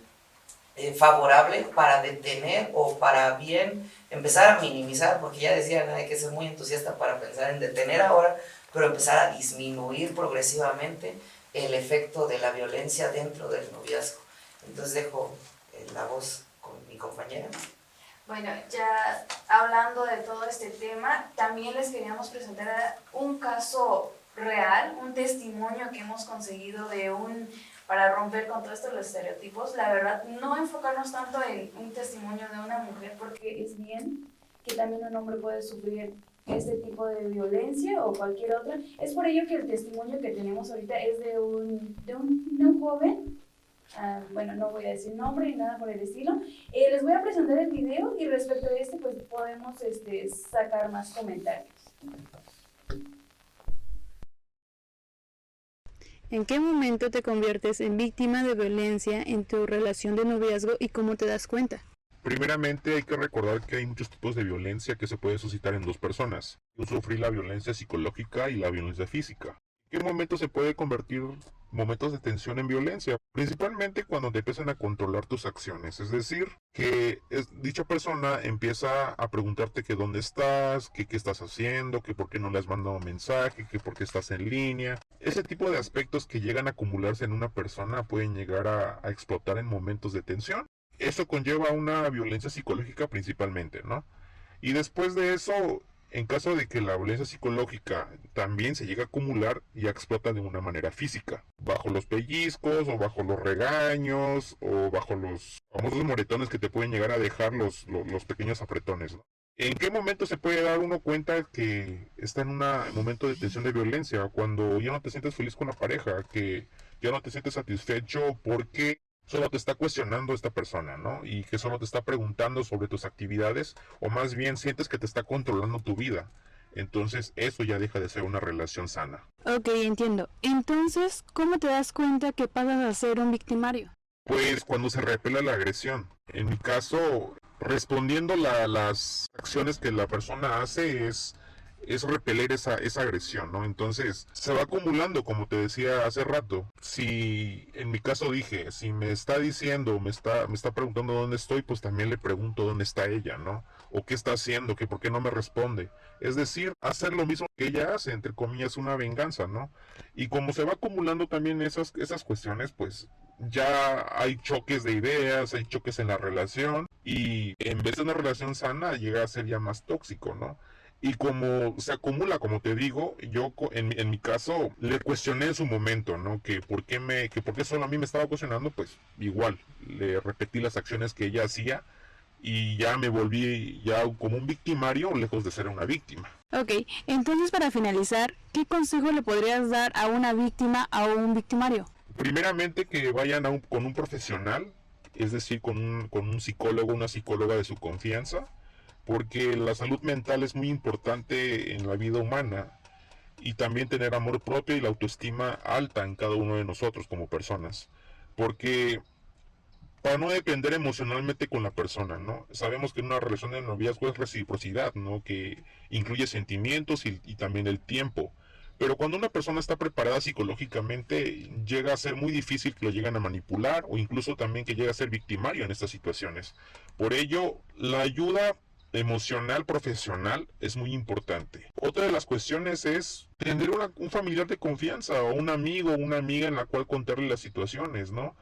favorable para detener o para bien empezar a minimizar, porque ya decían, hay que ser muy entusiasta para pensar en detener ahora, pero empezar a disminuir progresivamente el efecto de la violencia dentro del noviazgo. Entonces dejo la voz con mi compañera. Bueno, ya hablando de todo este tema, también les queríamos presentar un caso real, un testimonio que hemos conseguido para romper con todo esto de los estereotipos. La verdad, no enfocarnos tanto en un testimonio de una mujer, porque es bien que también un hombre puede sufrir este tipo de violencia o cualquier otra. Es por ello que el testimonio que tenemos ahorita es de un joven. Bueno, no voy a decir nombre ni nada por el estilo. Les voy a presentar el video y respecto a pues podemos sacar más comentarios. ¿En qué momento te conviertes en víctima de violencia en tu relación de noviazgo y cómo te das cuenta? Primeramente hay que recordar que hay muchos tipos de violencia que se puede suscitar en dos personas. Yo sufrí la violencia psicológica y la violencia física. ¿En qué momento se puede convertir momentos de tensión en violencia? Principalmente cuando te empiezan a controlar tus acciones. Es decir, que dicha persona empieza a preguntarte que dónde estás, que qué estás haciendo, que por qué no le has mandado mensaje, que por qué estás en línea. Ese tipo de aspectos que llegan a acumularse en una persona pueden llegar a explotar en momentos de tensión. Eso conlleva una violencia psicológica principalmente, ¿no? Y después de eso, en caso de que la violencia psicológica también se llegue a acumular, ya explota de una manera física, bajo los pellizcos o bajo los regaños o bajo los famosos moretones que te pueden llegar a dejar los pequeños apretones, ¿no? ¿En qué momento se puede dar uno cuenta que está en un momento de tensión de violencia? Cuando ya no te sientes feliz con la pareja, que ya no te sientes satisfecho porque solo te está cuestionando esta persona, ¿no? Y que solo te está preguntando sobre tus actividades, o más bien sientes que te está controlando tu vida. Entonces eso ya deja de ser una relación sana. Ok, entiendo. Entonces, ¿cómo te das cuenta que pasas a ser un victimario? Pues cuando se repela la agresión. En mi caso, respondiendo las acciones que la persona hace es repeler esa agresión, ¿no? Entonces se va acumulando, como te decía hace rato. Si en mi caso dije, si me está diciendo, me está preguntando dónde estoy, pues también le pregunto dónde está ella, ¿no? O qué está haciendo, que por qué no me responde. Es decir, hacer lo mismo que ella hace, entre comillas, una venganza, ¿no? Y como se va acumulando también esas cuestiones, pues ya hay choques de ideas, hay choques en la relación y en vez de una relación sana llega a ser ya más tóxico, ¿no? Y como se acumula, como te digo, yo en mi caso le cuestioné en su momento, ¿no? Que por qué solo a mí me estaba cuestionando, pues igual, le repetí las acciones que ella hacía y ya me volví ya como un victimario lejos de ser una víctima. Ok, entonces para finalizar, ¿qué consejo le podrías dar a una víctima o a un victimario? Primeramente que vayan con un profesional, es decir, con un psicólogo, una psicóloga de su confianza, porque la salud mental es muy importante en la vida humana y también tener amor propio y la autoestima alta en cada uno de nosotros como personas, porque para no depender emocionalmente con la persona, ¿no? Sabemos que en una relación de noviazgo es reciprocidad, ¿no? Que incluye sentimientos y también el tiempo. Pero cuando una persona está preparada psicológicamente, llega a ser muy difícil que lo lleguen a manipular o incluso también que llegue a ser victimario en estas situaciones. Por ello, la ayuda emocional profesional es muy importante. Otra de las cuestiones es tener un familiar de confianza o un amigo o una amiga en la cual contarle las situaciones, ¿no?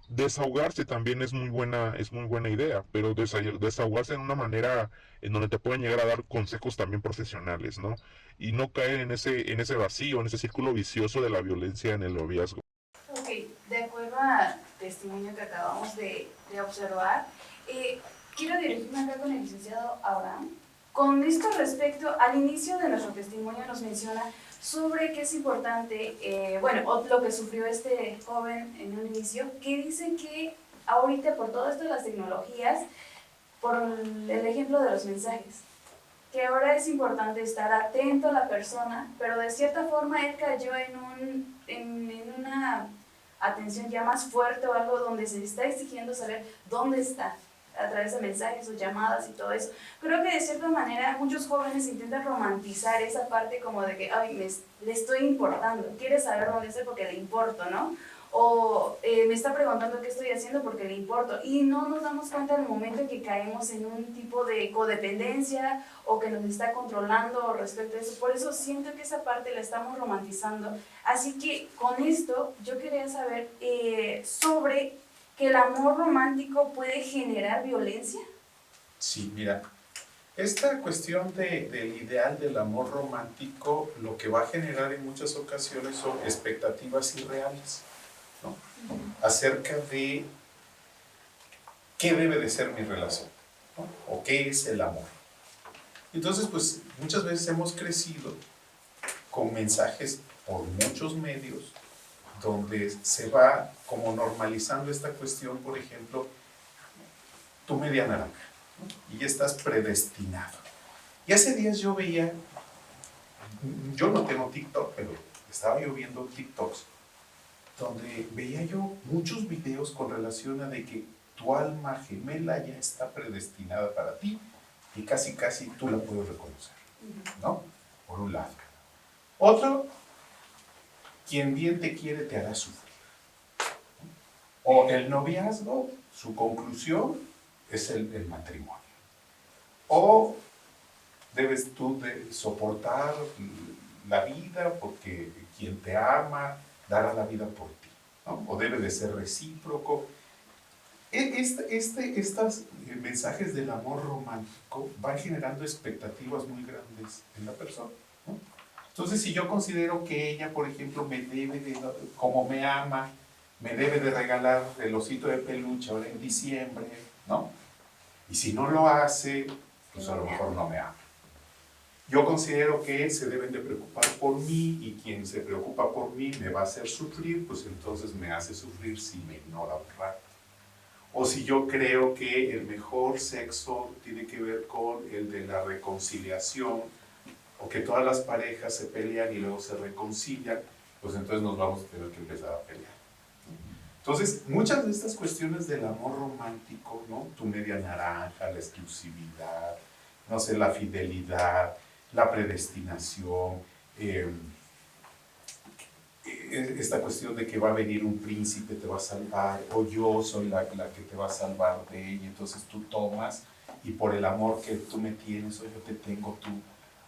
Desahogarse también es muy buena idea, pero desahogarse en una manera en donde te pueden llegar a dar consejos también profesionales, ¿no? Y no caer en ese vacío, en ese círculo vicioso de la violencia en el noviazgo. Ok, de acuerdo al testimonio que acabamos de observar, quiero dirigirme acá con el licenciado Abraham. Con esto respecto, al inicio de nuestro testimonio nos menciona sobre que es importante, o lo que sufrió este joven en un inicio, que dice que ahorita por todo esto de las tecnologías, por el ejemplo de los mensajes, que ahora es importante estar atento a la persona, pero de cierta forma él cayó en una atención ya más fuerte o algo donde se está exigiendo saber dónde está a través de mensajes o llamadas y todo eso. Creo que de cierta manera muchos jóvenes intentan romantizar esa parte como de que, ay, le estoy importando, quiere saber dónde estoy porque le importo, ¿no? O me está preguntando qué estoy haciendo porque le importo. Y no nos damos cuenta del momento en que caemos en un tipo de codependencia o que nos está controlando respecto a eso. Por eso siento que esa parte la estamos romantizando. Así que con esto yo quería saber sobre que el amor romántico puede generar violencia. Sí, mira, esta cuestión del ideal del amor romántico lo que va a generar en muchas ocasiones son expectativas irreales, ¿no? Acerca de qué debe de ser mi relación, ¿no? O qué es el amor. Entonces, pues muchas veces hemos crecido con mensajes por muchos medios donde se va como normalizando esta cuestión, por ejemplo, tu media naranja, ¿no? Y ya estás predestinado. Y hace días yo veía, yo no tengo TikTok, pero estaba yo viendo TikToks, donde veía yo muchos videos con relación a de que tu alma gemela ya está predestinada para ti y casi casi tú la puedes reconocer, ¿no? Por un lado. Otro, quien bien te quiere te hará sufrir. O el noviazgo, su conclusión es el matrimonio. O debes tú de soportar la vida porque quien te ama dará la vida por ti, ¿no? O debe de ser recíproco. Estos mensajes del amor romántico van generando expectativas muy grandes en la persona, ¿no? Entonces, si yo considero que ella, por ejemplo, como me ama, me debe de regalar el osito de peluche ahora en diciembre, ¿no? Y si no lo hace, pues a lo mejor no me ama. Yo considero que se deben de preocupar por mí y quien se preocupa por mí me va a hacer sufrir, pues entonces me hace sufrir si me ignora un rato. O si yo creo que el mejor sexo tiene que ver con el de la reconciliación o que todas las parejas se pelean y luego se reconcilian, pues entonces nos vamos a tener que empezar a pelear. Entonces, muchas de estas cuestiones del amor romántico, ¿no? Tu media naranja, la exclusividad, no sé, la fidelidad, la predestinación, esta cuestión de que va a venir un príncipe, te va a salvar, o yo soy la que te va a salvar de ella, entonces tú tomas, y por el amor que tú me tienes, o yo te tengo,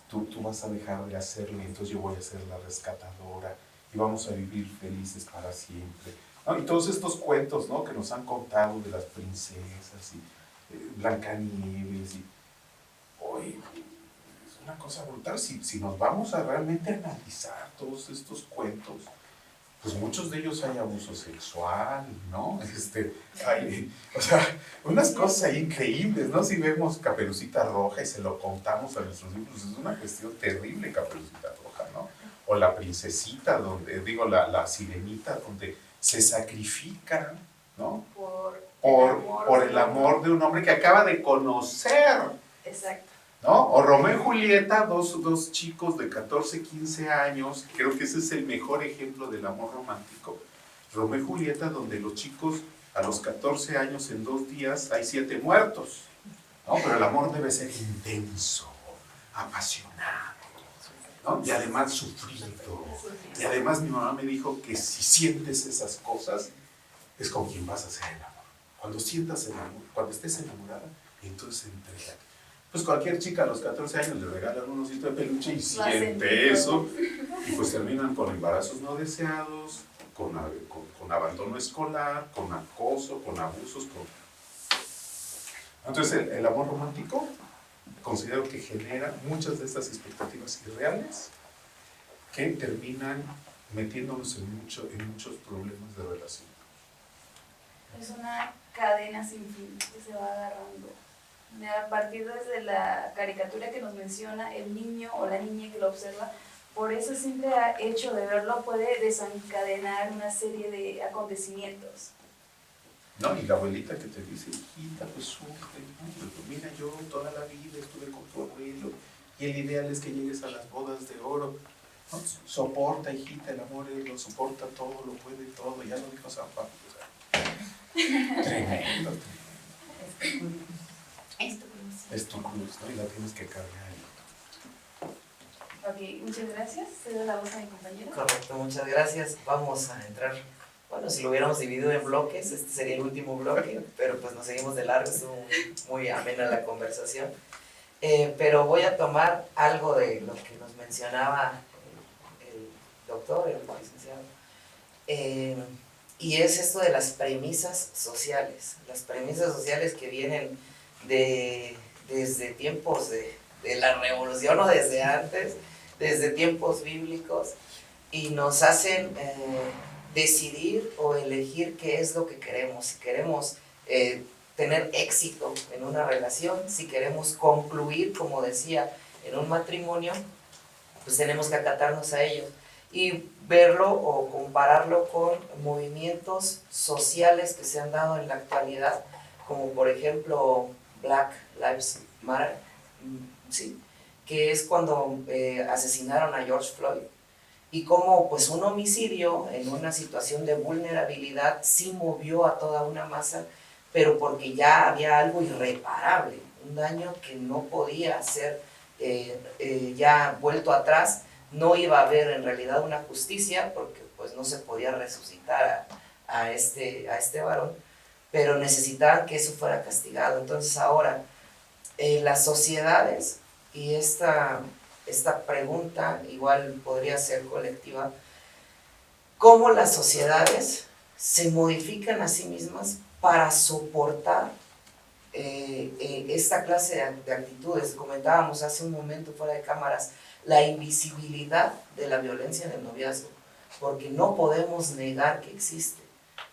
tú vas a dejar de hacerlo, y entonces yo voy a ser la rescatadora, y vamos a vivir felices para siempre. ¿No? Y todos estos cuentos, ¿no? Que nos han contado de las princesas, y Blancanieves, y hoy es una cosa brutal. Si nos vamos a realmente analizar todos estos cuentos, pues muchos de ellos hay abuso sexual, ¿no? Hay, o sea, unas cosas ahí increíbles, ¿no? Si vemos Caperucita Roja y se lo contamos a nuestros hijos, pues es una cuestión terrible Caperucita Roja, ¿no? O la princesita, la sirenita, donde se sacrifica, ¿no? Por el amor de un hombre que acaba de conocer. Exacto. ¿No? O Romeo y Julieta, dos chicos de 14, 15 años, creo que ese es el mejor ejemplo del amor romántico. Romeo y Julieta, donde los chicos a los 14 años, en 2 días, hay 7 muertos, ¿no? Pero el amor debe ser intenso, apasionado, ¿no? Y además sufrido. Y además mi mamá me dijo que si sientes esas cosas, es con quien vas a hacer el amor. Cuando sientas el amor, cuando estés enamorada, entonces entrégate. Pues cualquier chica a los 14 años le regalan un osito de peluche y siente eso, y pues terminan con embarazos no deseados, con abandono escolar, con acoso, con abusos. Entonces el amor romántico considero que genera muchas de estas expectativas irreales que terminan metiéndonos en muchos problemas de relación. Es una cadena sin fin que se va agarrando. A partir desde la caricatura que nos menciona, el niño o la niña que lo observa, por eso el simple hecho de verlo puede desencadenar una serie de acontecimientos. No, y la abuelita que te dice, hijita, pues sufre, ¿no? Pues, mira, yo toda la vida estuve con tu abuelo, y el ideal es que llegues a las bodas de oro, ¿no? Soporta, hijita, el amor lo soporta todo, lo puede todo, ya lo dijo San Pablo. O sea, tremendo. Es tu cruz, ¿no? Y la tienes que cargar. Ok, muchas gracias. Cedo la voz a mi compañero. Correcto, muchas gracias. Vamos a entrar, bueno, si lo hubiéramos dividido en bloques, este sería el último bloque, pero pues nos seguimos de largo, estuvo muy amena la conversación. Pero voy a tomar algo de lo que nos mencionaba el doctor, el licenciado, y es esto de las premisas sociales que vienen desde tiempos de la revolución o desde antes, desde tiempos bíblicos, y nos hacen decidir o elegir qué es lo que queremos. Si queremos tener éxito en una relación, si queremos concluir, como decía, en un matrimonio, pues tenemos que acatarnos a ellos y verlo o compararlo con movimientos sociales que se han dado en la actualidad, como por ejemplo Black Lives Matter, ¿sí? Que es cuando asesinaron a George Floyd, y como pues un homicidio en una situación de vulnerabilidad sí movió a toda una masa, pero porque ya había algo irreparable, un daño que no podía ser ya vuelto atrás, no iba a haber en realidad una justicia porque pues no se podía resucitar a este varón, pero necesitaban que eso fuera castigado. Entonces ahora las sociedades, y esta pregunta igual podría ser colectiva, ¿cómo las sociedades se modifican a sí mismas para soportar esta clase de actitudes? Comentábamos hace un momento fuera de cámaras la invisibilidad de la violencia en el noviazgo, porque no podemos negar que existe,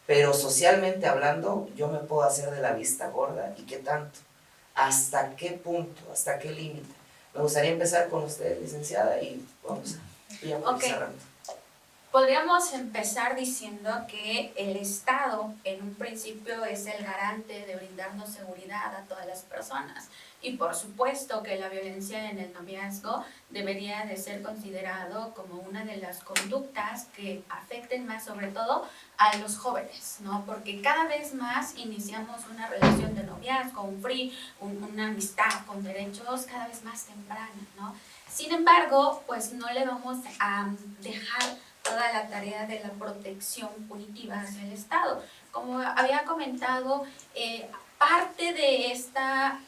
pero socialmente hablando yo me puedo hacer de la vista gorda, y qué tanto, hasta qué punto, hasta qué límite. Me gustaría empezar con usted, licenciada, y vamos a ir cerrando. Podríamos empezar diciendo que el Estado en un principio es el garante de brindarnos seguridad a todas las personas y por supuesto que la violencia en el noviazgo debería de ser considerado como una de las conductas que afecten más sobre todo a los jóvenes, ¿no? Porque cada vez más iniciamos una relación de noviazgo, una amistad con derechos cada vez más temprana, ¿no? Sin embargo, pues no le vamos a dejar toda la tarea de la protección punitiva hacia el Estado. Como había comentado, parte de esta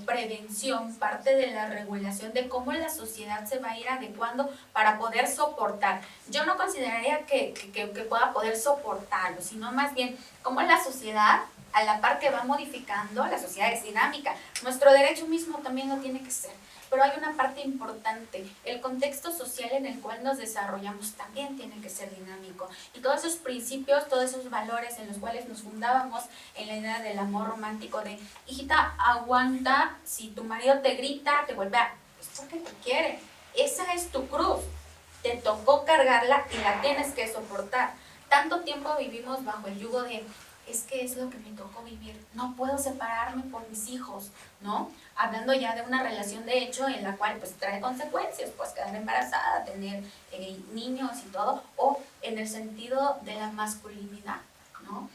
prevención, parte de la regulación de cómo la sociedad se va a ir adecuando para poder soportar. Yo no consideraría que pueda poder soportarlo, sino más bien cómo la sociedad, a la par que va modificando, la sociedad es dinámica. Nuestro derecho mismo también lo tiene que ser. Pero hay una parte importante, el contexto social en el cual nos desarrollamos también tiene que ser dinámico. Y todos esos principios, todos esos valores en los cuales nos fundábamos en la idea del amor romántico de, hijita, aguanta, si tu marido te grita, te golpea, es porque te quiere. Esa es tu cruz. Te tocó cargarla y la tienes que soportar. Tanto tiempo vivimos bajo el yugo de, es que es lo que me tocó vivir, no puedo separarme por mis hijos, ¿no? Hablando ya de una relación de hecho en la cual pues trae consecuencias, pues quedar embarazada, tener niños y todo, o en el sentido de la masculinidad, ¿no?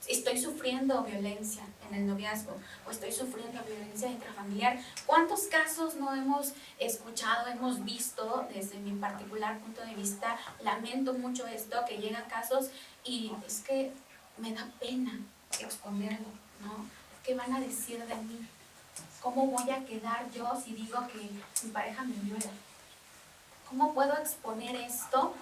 Estoy sufriendo violencia en el noviazgo o estoy sufriendo violencia intrafamiliar. ¿Cuántos casos no hemos escuchado, hemos visto desde mi particular punto de vista? Lamento mucho esto, que llegan casos y es que me da pena exponerlo, ¿no? ¿Qué van a decir de mí? ¿Cómo voy a quedar yo si digo que mi pareja me viola? ¿Cómo puedo exponer esto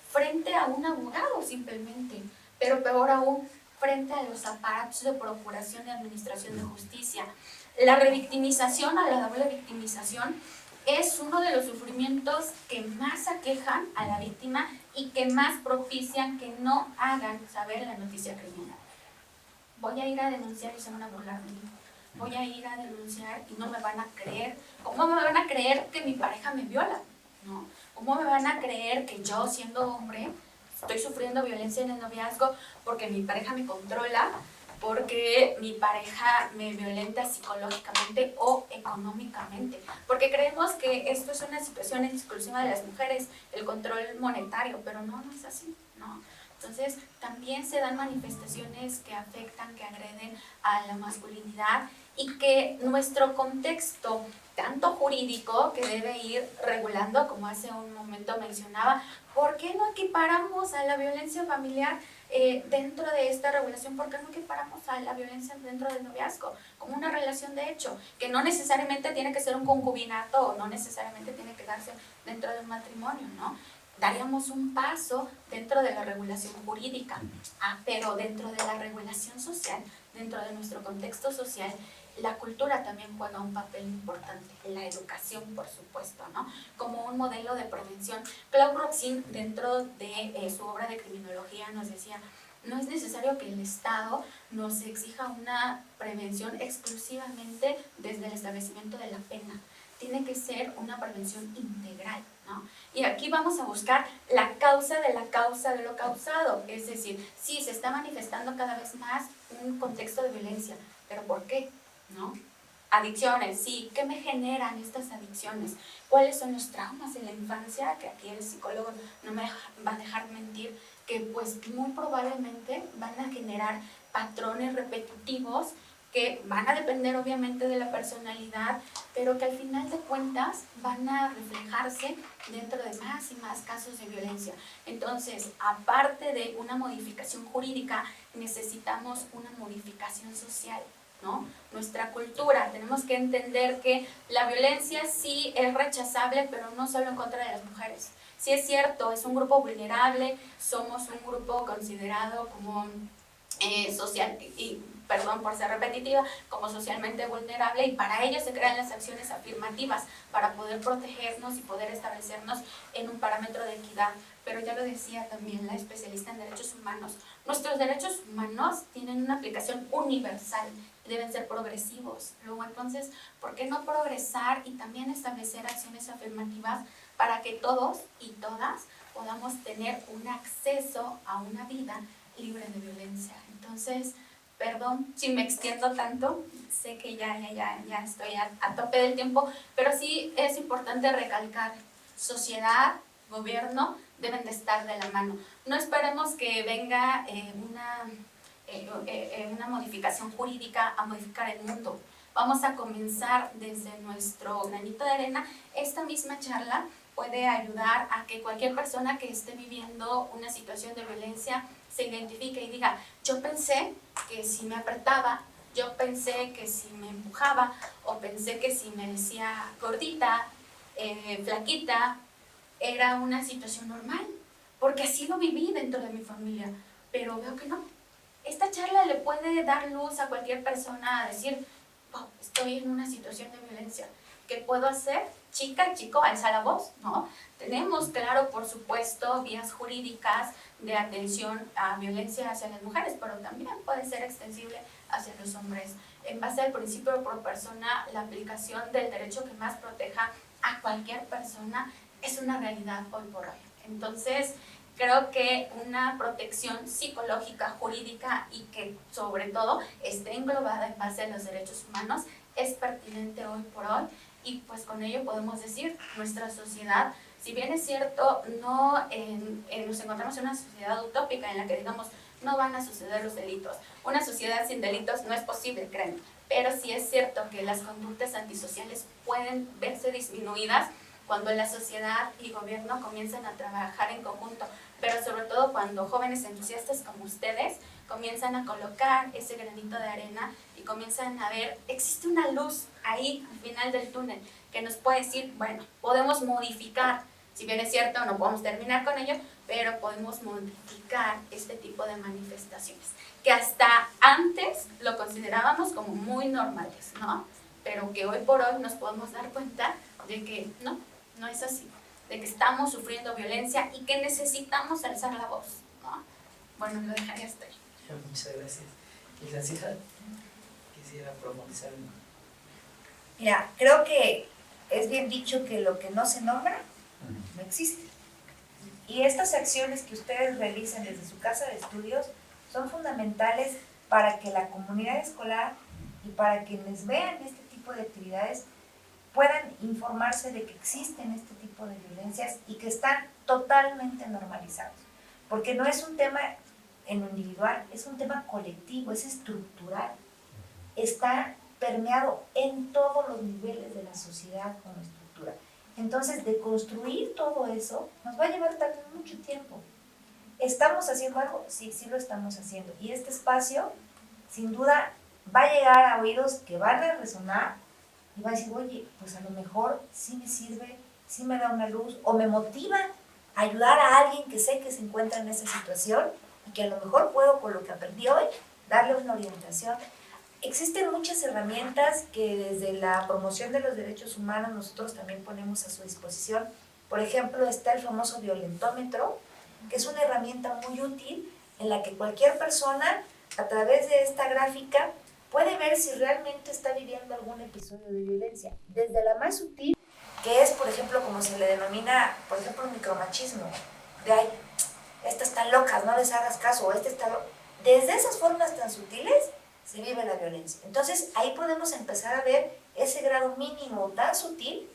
frente a un abogado simplemente? Pero peor aún, frente a los aparatos de procuración y administración de justicia. La revictimización, a la doble victimización, es uno de los sufrimientos que más aquejan a la víctima y que más propician que no hagan saber la noticia criminal. Voy a ir a denunciar y se van a burlar de mí. Voy a ir a denunciar y no me van a creer. ¿Cómo me van a creer que mi pareja me viola? ¿No? ¿Cómo me van a creer que yo, siendo hombre, estoy sufriendo violencia en el noviazgo porque mi pareja me controla, porque mi pareja me violenta psicológicamente o económicamente? Porque creemos que esto es una situación exclusiva de las mujeres, el control monetario, pero no es así, ¿no? Entonces, también se dan manifestaciones que afectan, que agreden a la masculinidad y que nuestro contexto, tanto jurídico, que debe ir regulando, como hace un momento mencionaba, ¿por qué no equiparamos a la violencia familiar dentro de esta regulación? ¿Por qué no equiparamos a la violencia dentro del noviazgo como una relación de hecho? Que no necesariamente tiene que ser un concubinato o no necesariamente tiene que darse dentro de un matrimonio, ¿no? Daríamos un paso dentro de la regulación jurídica, pero dentro de la regulación social, dentro de nuestro contexto social, la cultura también juega un papel importante, la educación, por supuesto, ¿no? Como un modelo de prevención. Claude Roxin, dentro de su obra de criminología, nos decía, no es necesario que el Estado nos exija una prevención exclusivamente desde el establecimiento de la pena. Tiene que ser una prevención integral, ¿no? Y aquí vamos a buscar la causa de lo causado. Es decir, sí, se está manifestando cada vez más un contexto de violencia, pero ¿por qué? ¿No? Adicciones, sí, ¿qué me generan estas adicciones? ¿Cuáles son los traumas de la infancia? Que aquí el psicólogo no me va a dejar mentir, que pues muy probablemente van a generar patrones repetitivos que van a depender obviamente de la personalidad, pero que al final de cuentas van a reflejarse dentro de más y más casos de violencia. Entonces, aparte de una modificación jurídica, necesitamos una modificación social, ¿no? Nuestra cultura, tenemos que entender que la violencia sí es rechazable, pero no solo en contra de las mujeres. Sí es cierto, es un grupo vulnerable, somos un grupo considerado como social, y perdón por ser repetitiva, como socialmente vulnerable, y para ello se crean las acciones afirmativas para poder protegernos y poder establecernos en un parámetro de equidad. Pero ya lo decía también la especialista en derechos humanos, nuestros derechos humanos tienen una aplicación universal, deben ser progresivos. Luego entonces, ¿por qué no progresar y también establecer acciones afirmativas para que todos y todas podamos tener un acceso a una vida libre de violencia. Entonces, perdón si me extiendo tanto, sé que ya estoy a tope del tiempo, pero sí es importante recalcar, sociedad, gobierno, deben de estar de la mano. No esperemos que venga una modificación jurídica a modificar el mundo. Vamos a comenzar desde nuestro granito de arena. Esta misma charla puede ayudar a que cualquier persona que esté viviendo una situación de violencia se identifique y diga, yo pensé que si me apretaba, yo pensé que si me empujaba, o pensé que si me decía gordita, flaquita, era una situación normal, porque así lo viví dentro de mi familia, pero veo que no. Esta charla le puede dar luz a cualquier persona a decir, oh, estoy en una situación de violencia, ¿qué puedo hacer? Chica, chico, alza la voz, ¿no? Tenemos, claro, por supuesto, vías jurídicas de atención a violencia hacia las mujeres, pero también puede ser extensible hacia los hombres. En base al principio de pro persona, la aplicación del derecho que más proteja a cualquier persona es una realidad hoy por hoy. Entonces, creo que una protección psicológica, jurídica y que sobre todo esté englobada en base a los derechos humanos es pertinente hoy por hoy, y pues con ello podemos decir, nuestra sociedad, si bien es cierto, nos encontramos en una sociedad utópica en la que digamos no van a suceder los delitos. Una sociedad sin delitos no es posible, créanme, pero sí es cierto que las conductas antisociales pueden verse disminuidas cuando la sociedad y gobierno comienzan a trabajar en conjunto, pero sobre todo cuando jóvenes entusiastas como ustedes comienzan a colocar ese granito de arena y comienzan a ver, existe una luz ahí al final del túnel que nos puede decir, bueno, podemos modificar, si bien es cierto, no podemos terminar con ello, pero podemos modificar este tipo de manifestaciones, que hasta antes lo considerábamos como muy normales, ¿no? Pero que hoy por hoy nos podemos dar cuenta de que no es así, de que estamos sufriendo violencia y que necesitamos alzar la voz, ¿no? Bueno, lo dejaría hasta ahí. Muchas gracias. Licenciada, quisiera profundizar en... Mira, creo que es bien dicho que lo que no se nombra no existe. Y estas acciones que ustedes realizan desde su casa de estudios son fundamentales para que la comunidad escolar y para quienes vean este tipo de actividades puedan informarse de que existen este tipo de violencias y que están totalmente normalizados. Porque no es un tema en lo individual, es un tema colectivo, es estructural. Está permeado en todos los niveles de la sociedad como estructura. Entonces, de construir todo eso nos va a llevar también mucho tiempo. ¿Estamos haciendo algo? Sí, sí lo estamos haciendo. Y este espacio, sin duda, va a llegar a oídos que van a resonar y va a decir, oye, pues a lo mejor sí me sirve, sí me da una luz, o me motiva a ayudar a alguien que sé que se encuentra en esa situación y que a lo mejor puedo, con lo que aprendí hoy, darle una orientación. Existen muchas herramientas que desde la promoción de los derechos humanos nosotros también ponemos a su disposición. Por ejemplo, está el famoso violentómetro, que es una herramienta muy útil en la que cualquier persona, a través de esta gráfica, puede ver si realmente está viviendo algún episodio de violencia. Desde la más sutil, que es, por ejemplo, como se le denomina, por ejemplo, micromachismo, de ay, estas están locas, no les hagas caso, o este está loco. Desde esas formas tan sutiles se vive la violencia. Entonces, ahí podemos empezar a ver ese grado mínimo tan sutil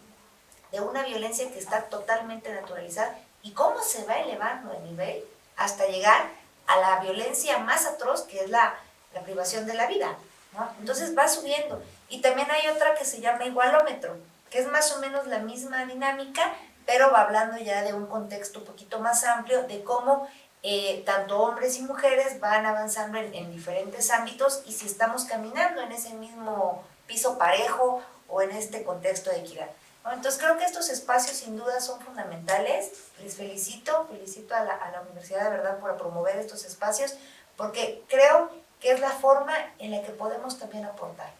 de una violencia que está totalmente naturalizada y cómo se va elevando de nivel hasta llegar a la violencia más atroz, que es la privación de la vida, ¿no? Entonces va subiendo. Y también hay otra que se llama igualómetro, que es más o menos la misma dinámica, pero va hablando ya de un contexto un poquito más amplio de cómo tanto hombres y mujeres van avanzando en diferentes ámbitos y si estamos caminando en ese mismo piso parejo o en este contexto de equidad. Bueno, entonces creo que estos espacios sin duda son fundamentales. Les felicito a la universidad de verdad por promover estos espacios, porque creo que es la forma en la que podemos también aportar.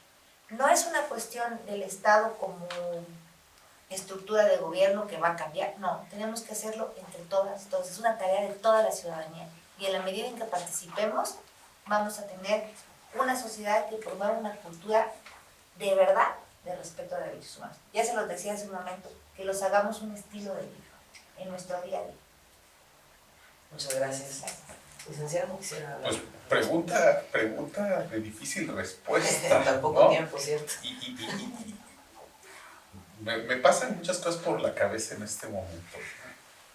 No es una cuestión del Estado como estructura de gobierno que va a cambiar, no, tenemos que hacerlo entre todas, es una tarea de toda la ciudadanía y en la medida en que participemos vamos a tener una sociedad que promueva una cultura de verdad de respeto a los derechos humanos. Ya se los decía hace un momento, que los hagamos un estilo de vida en nuestro día a día. Muchas gracias. Licenciado, quisiera hablar. Pues pregunta de difícil respuesta. Tan poco ¿no? tiempo, ¿cierto? Y me pasan muchas cosas por la cabeza en este momento, ¿no?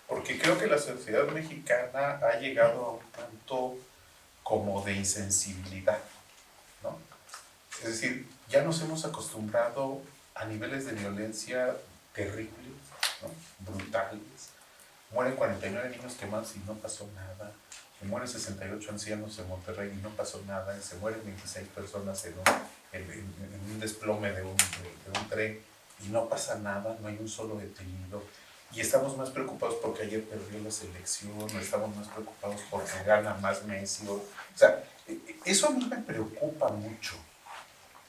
Porque creo que la sociedad mexicana ha llegado a un punto como de insensibilidad, ¿no? Es decir, ya nos hemos acostumbrado a niveles de violencia terribles, ¿no? Brutales. Mueren 49 niños quemados y no pasó nada. Se mueren 68 ancianos en Monterrey y no pasó nada. Se mueren 26 personas en un desplome de un tren y no pasa nada, no hay un solo detenido. Y estamos más preocupados porque ayer perdió la selección, o estamos más preocupados porque gana más Messi. O sea, eso a mí me preocupa mucho.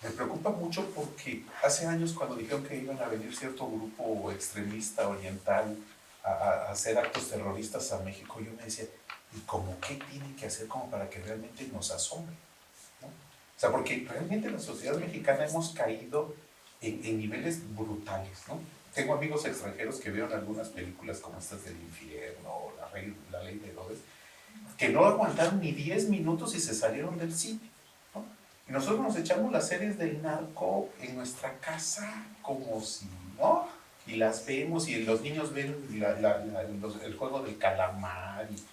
Me preocupa mucho porque hace años cuando dijeron que iban a venir cierto grupo extremista oriental a hacer actos terroristas a México, yo me decía, ¿y cómo qué tienen que hacer como para que realmente nos asombre? ¿No? O sea, porque realmente en la sociedad mexicana hemos caído en niveles brutales, ¿no? Tengo amigos extranjeros que vieron algunas películas como estas del infierno o la ley de Herodes, que no aguantaron ni 10 minutos y se salieron del cine, ¿no? Y nosotros nos echamos las series del narco en nuestra casa como si, ¿no? Y las vemos y los niños ven el juego del calamar, y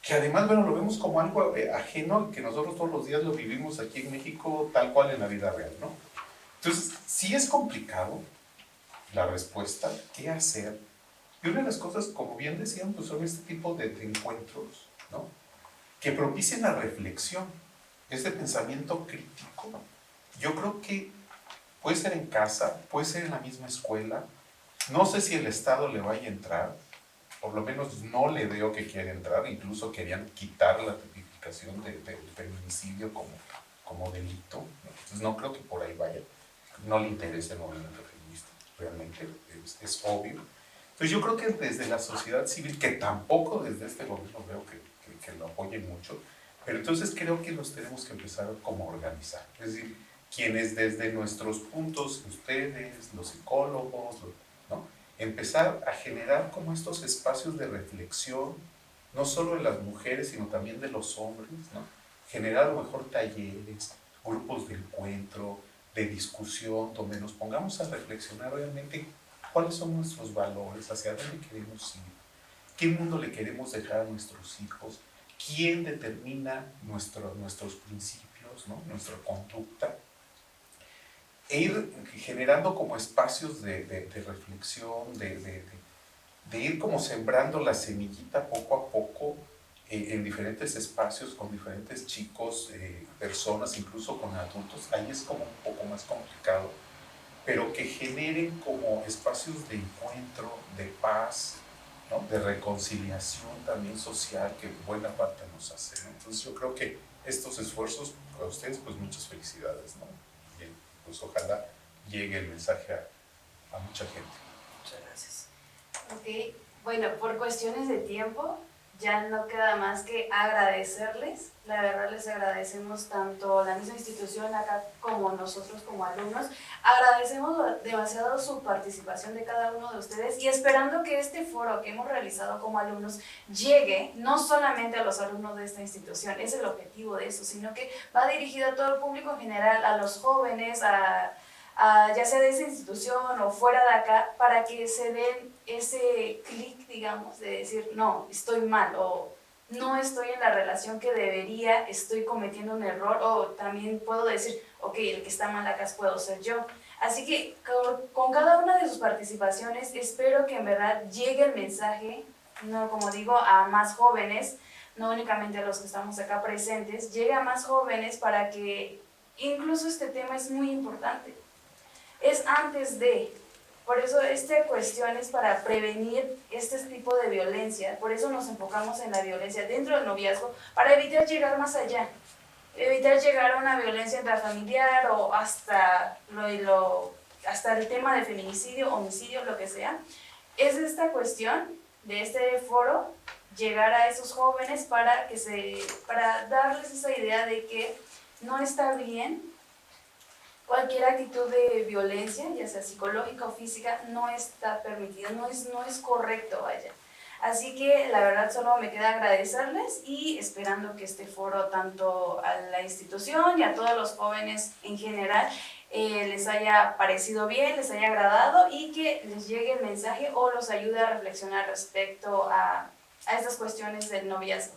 que además, bueno, lo vemos como algo ajeno, que nosotros todos los días lo vivimos aquí en México tal cual en la vida real, ¿no? Entonces, sí es complicado la respuesta, qué hacer. Y una de las cosas, como bien decían, pues son este tipo de encuentros, ¿no? Que propicien la reflexión, este pensamiento crítico. Yo creo que puede ser en casa, puede ser en la misma escuela. No sé si el Estado le vaya a entrar, por lo menos no le veo que quiera entrar, incluso querían quitar la tipificación del feminicidio como delito, ¿no? Entonces no creo que por ahí vaya. No le interesa el movimiento feminista, realmente, es obvio. Entonces yo creo que desde la sociedad civil, que tampoco desde este gobierno veo que lo apoyen mucho, pero entonces creo que los tenemos que empezar como a organizar. Es decir, quienes desde nuestros puntos, ustedes, los psicólogos, ¿no? Empezar a generar como estos espacios de reflexión, no solo de las mujeres, sino también de los hombres, ¿no? Generar a lo mejor talleres, grupos de encuentro, de discusión, donde nos pongamos a reflexionar realmente cuáles son nuestros valores, hacia dónde queremos ir, qué mundo le queremos dejar a nuestros hijos, quién determina nuestros principios, ¿no? Nuestra conducta, e ir generando como espacios de reflexión, de ir como sembrando la semillita poco a poco en diferentes espacios, con diferentes chicos, personas, incluso con adultos. Ahí es como un poco más complicado, pero que generen como espacios de encuentro, de paz, ¿no? De reconciliación también social, que buena parte nos hace, ¿no? Entonces yo creo que estos esfuerzos a ustedes, pues muchas felicidades, ¿no? Y pues ojalá llegue el mensaje a mucha gente. Muchas gracias. Ok, bueno, por cuestiones de tiempo, ya no queda más que agradecerles. La verdad les agradecemos tanto la misma institución acá como nosotros como alumnos. Agradecemos demasiado su participación de cada uno de ustedes y esperando que este foro que hemos realizado como alumnos llegue no solamente a los alumnos de esta institución, es el objetivo de eso, sino que va dirigido a todo el público en general, a los jóvenes, ya sea de esa institución o fuera de acá, para que se den ese clic, digamos, de decir, no, estoy mal, o no estoy en la relación que debería, estoy cometiendo un error, o también puedo decir, ok, el que está mal acá puedo ser yo. Así que con cada una de sus participaciones espero que en verdad llegue el mensaje, no, como digo, a más jóvenes, no únicamente a los que estamos acá presentes, llegue a más jóvenes para que incluso este tema es muy importante. Es antes de, por eso esta cuestión es para prevenir este tipo de violencia, por eso nos enfocamos en la violencia dentro del noviazgo, para evitar llegar más allá, evitar llegar a una violencia intrafamiliar o hasta el tema de feminicidio, homicidio, lo que sea. Es esta cuestión de este foro, llegar a esos jóvenes para darles esa idea de que no está bien. Cualquier actitud de violencia, ya sea psicológica o física, no está permitida, no es correcto, vaya. Así que la verdad solo me queda agradecerles y esperando que este foro, tanto a la institución y a todos los jóvenes en general, les haya parecido bien, les haya agradado y que les llegue el mensaje o los ayude a reflexionar respecto a estas cuestiones del noviazgo.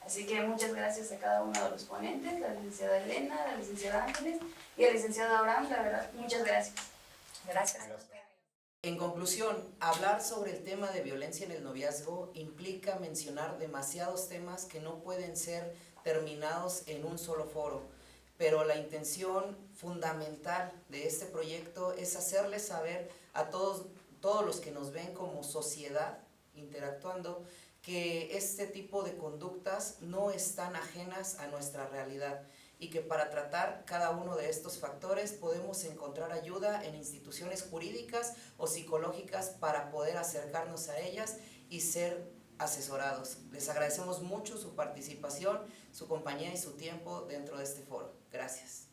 Así que muchas gracias a cada uno de los ponentes, la licenciada Elena, la licenciada Ángeles y el licenciado Abraham, la verdad, muchas gracias. Gracias. En conclusión, hablar sobre el tema de violencia en el noviazgo implica mencionar demasiados temas que no pueden ser terminados en un solo foro, pero la intención fundamental de este proyecto es hacerles saber a todos los que nos ven como sociedad interactuando que este tipo de conductas no están ajenas a nuestra realidad y que para tratar cada uno de estos factores podemos encontrar ayuda en instituciones jurídicas o psicológicas para poder acercarnos a ellas y ser asesorados. Les agradecemos mucho su participación, su compañía y su tiempo dentro de este foro. Gracias.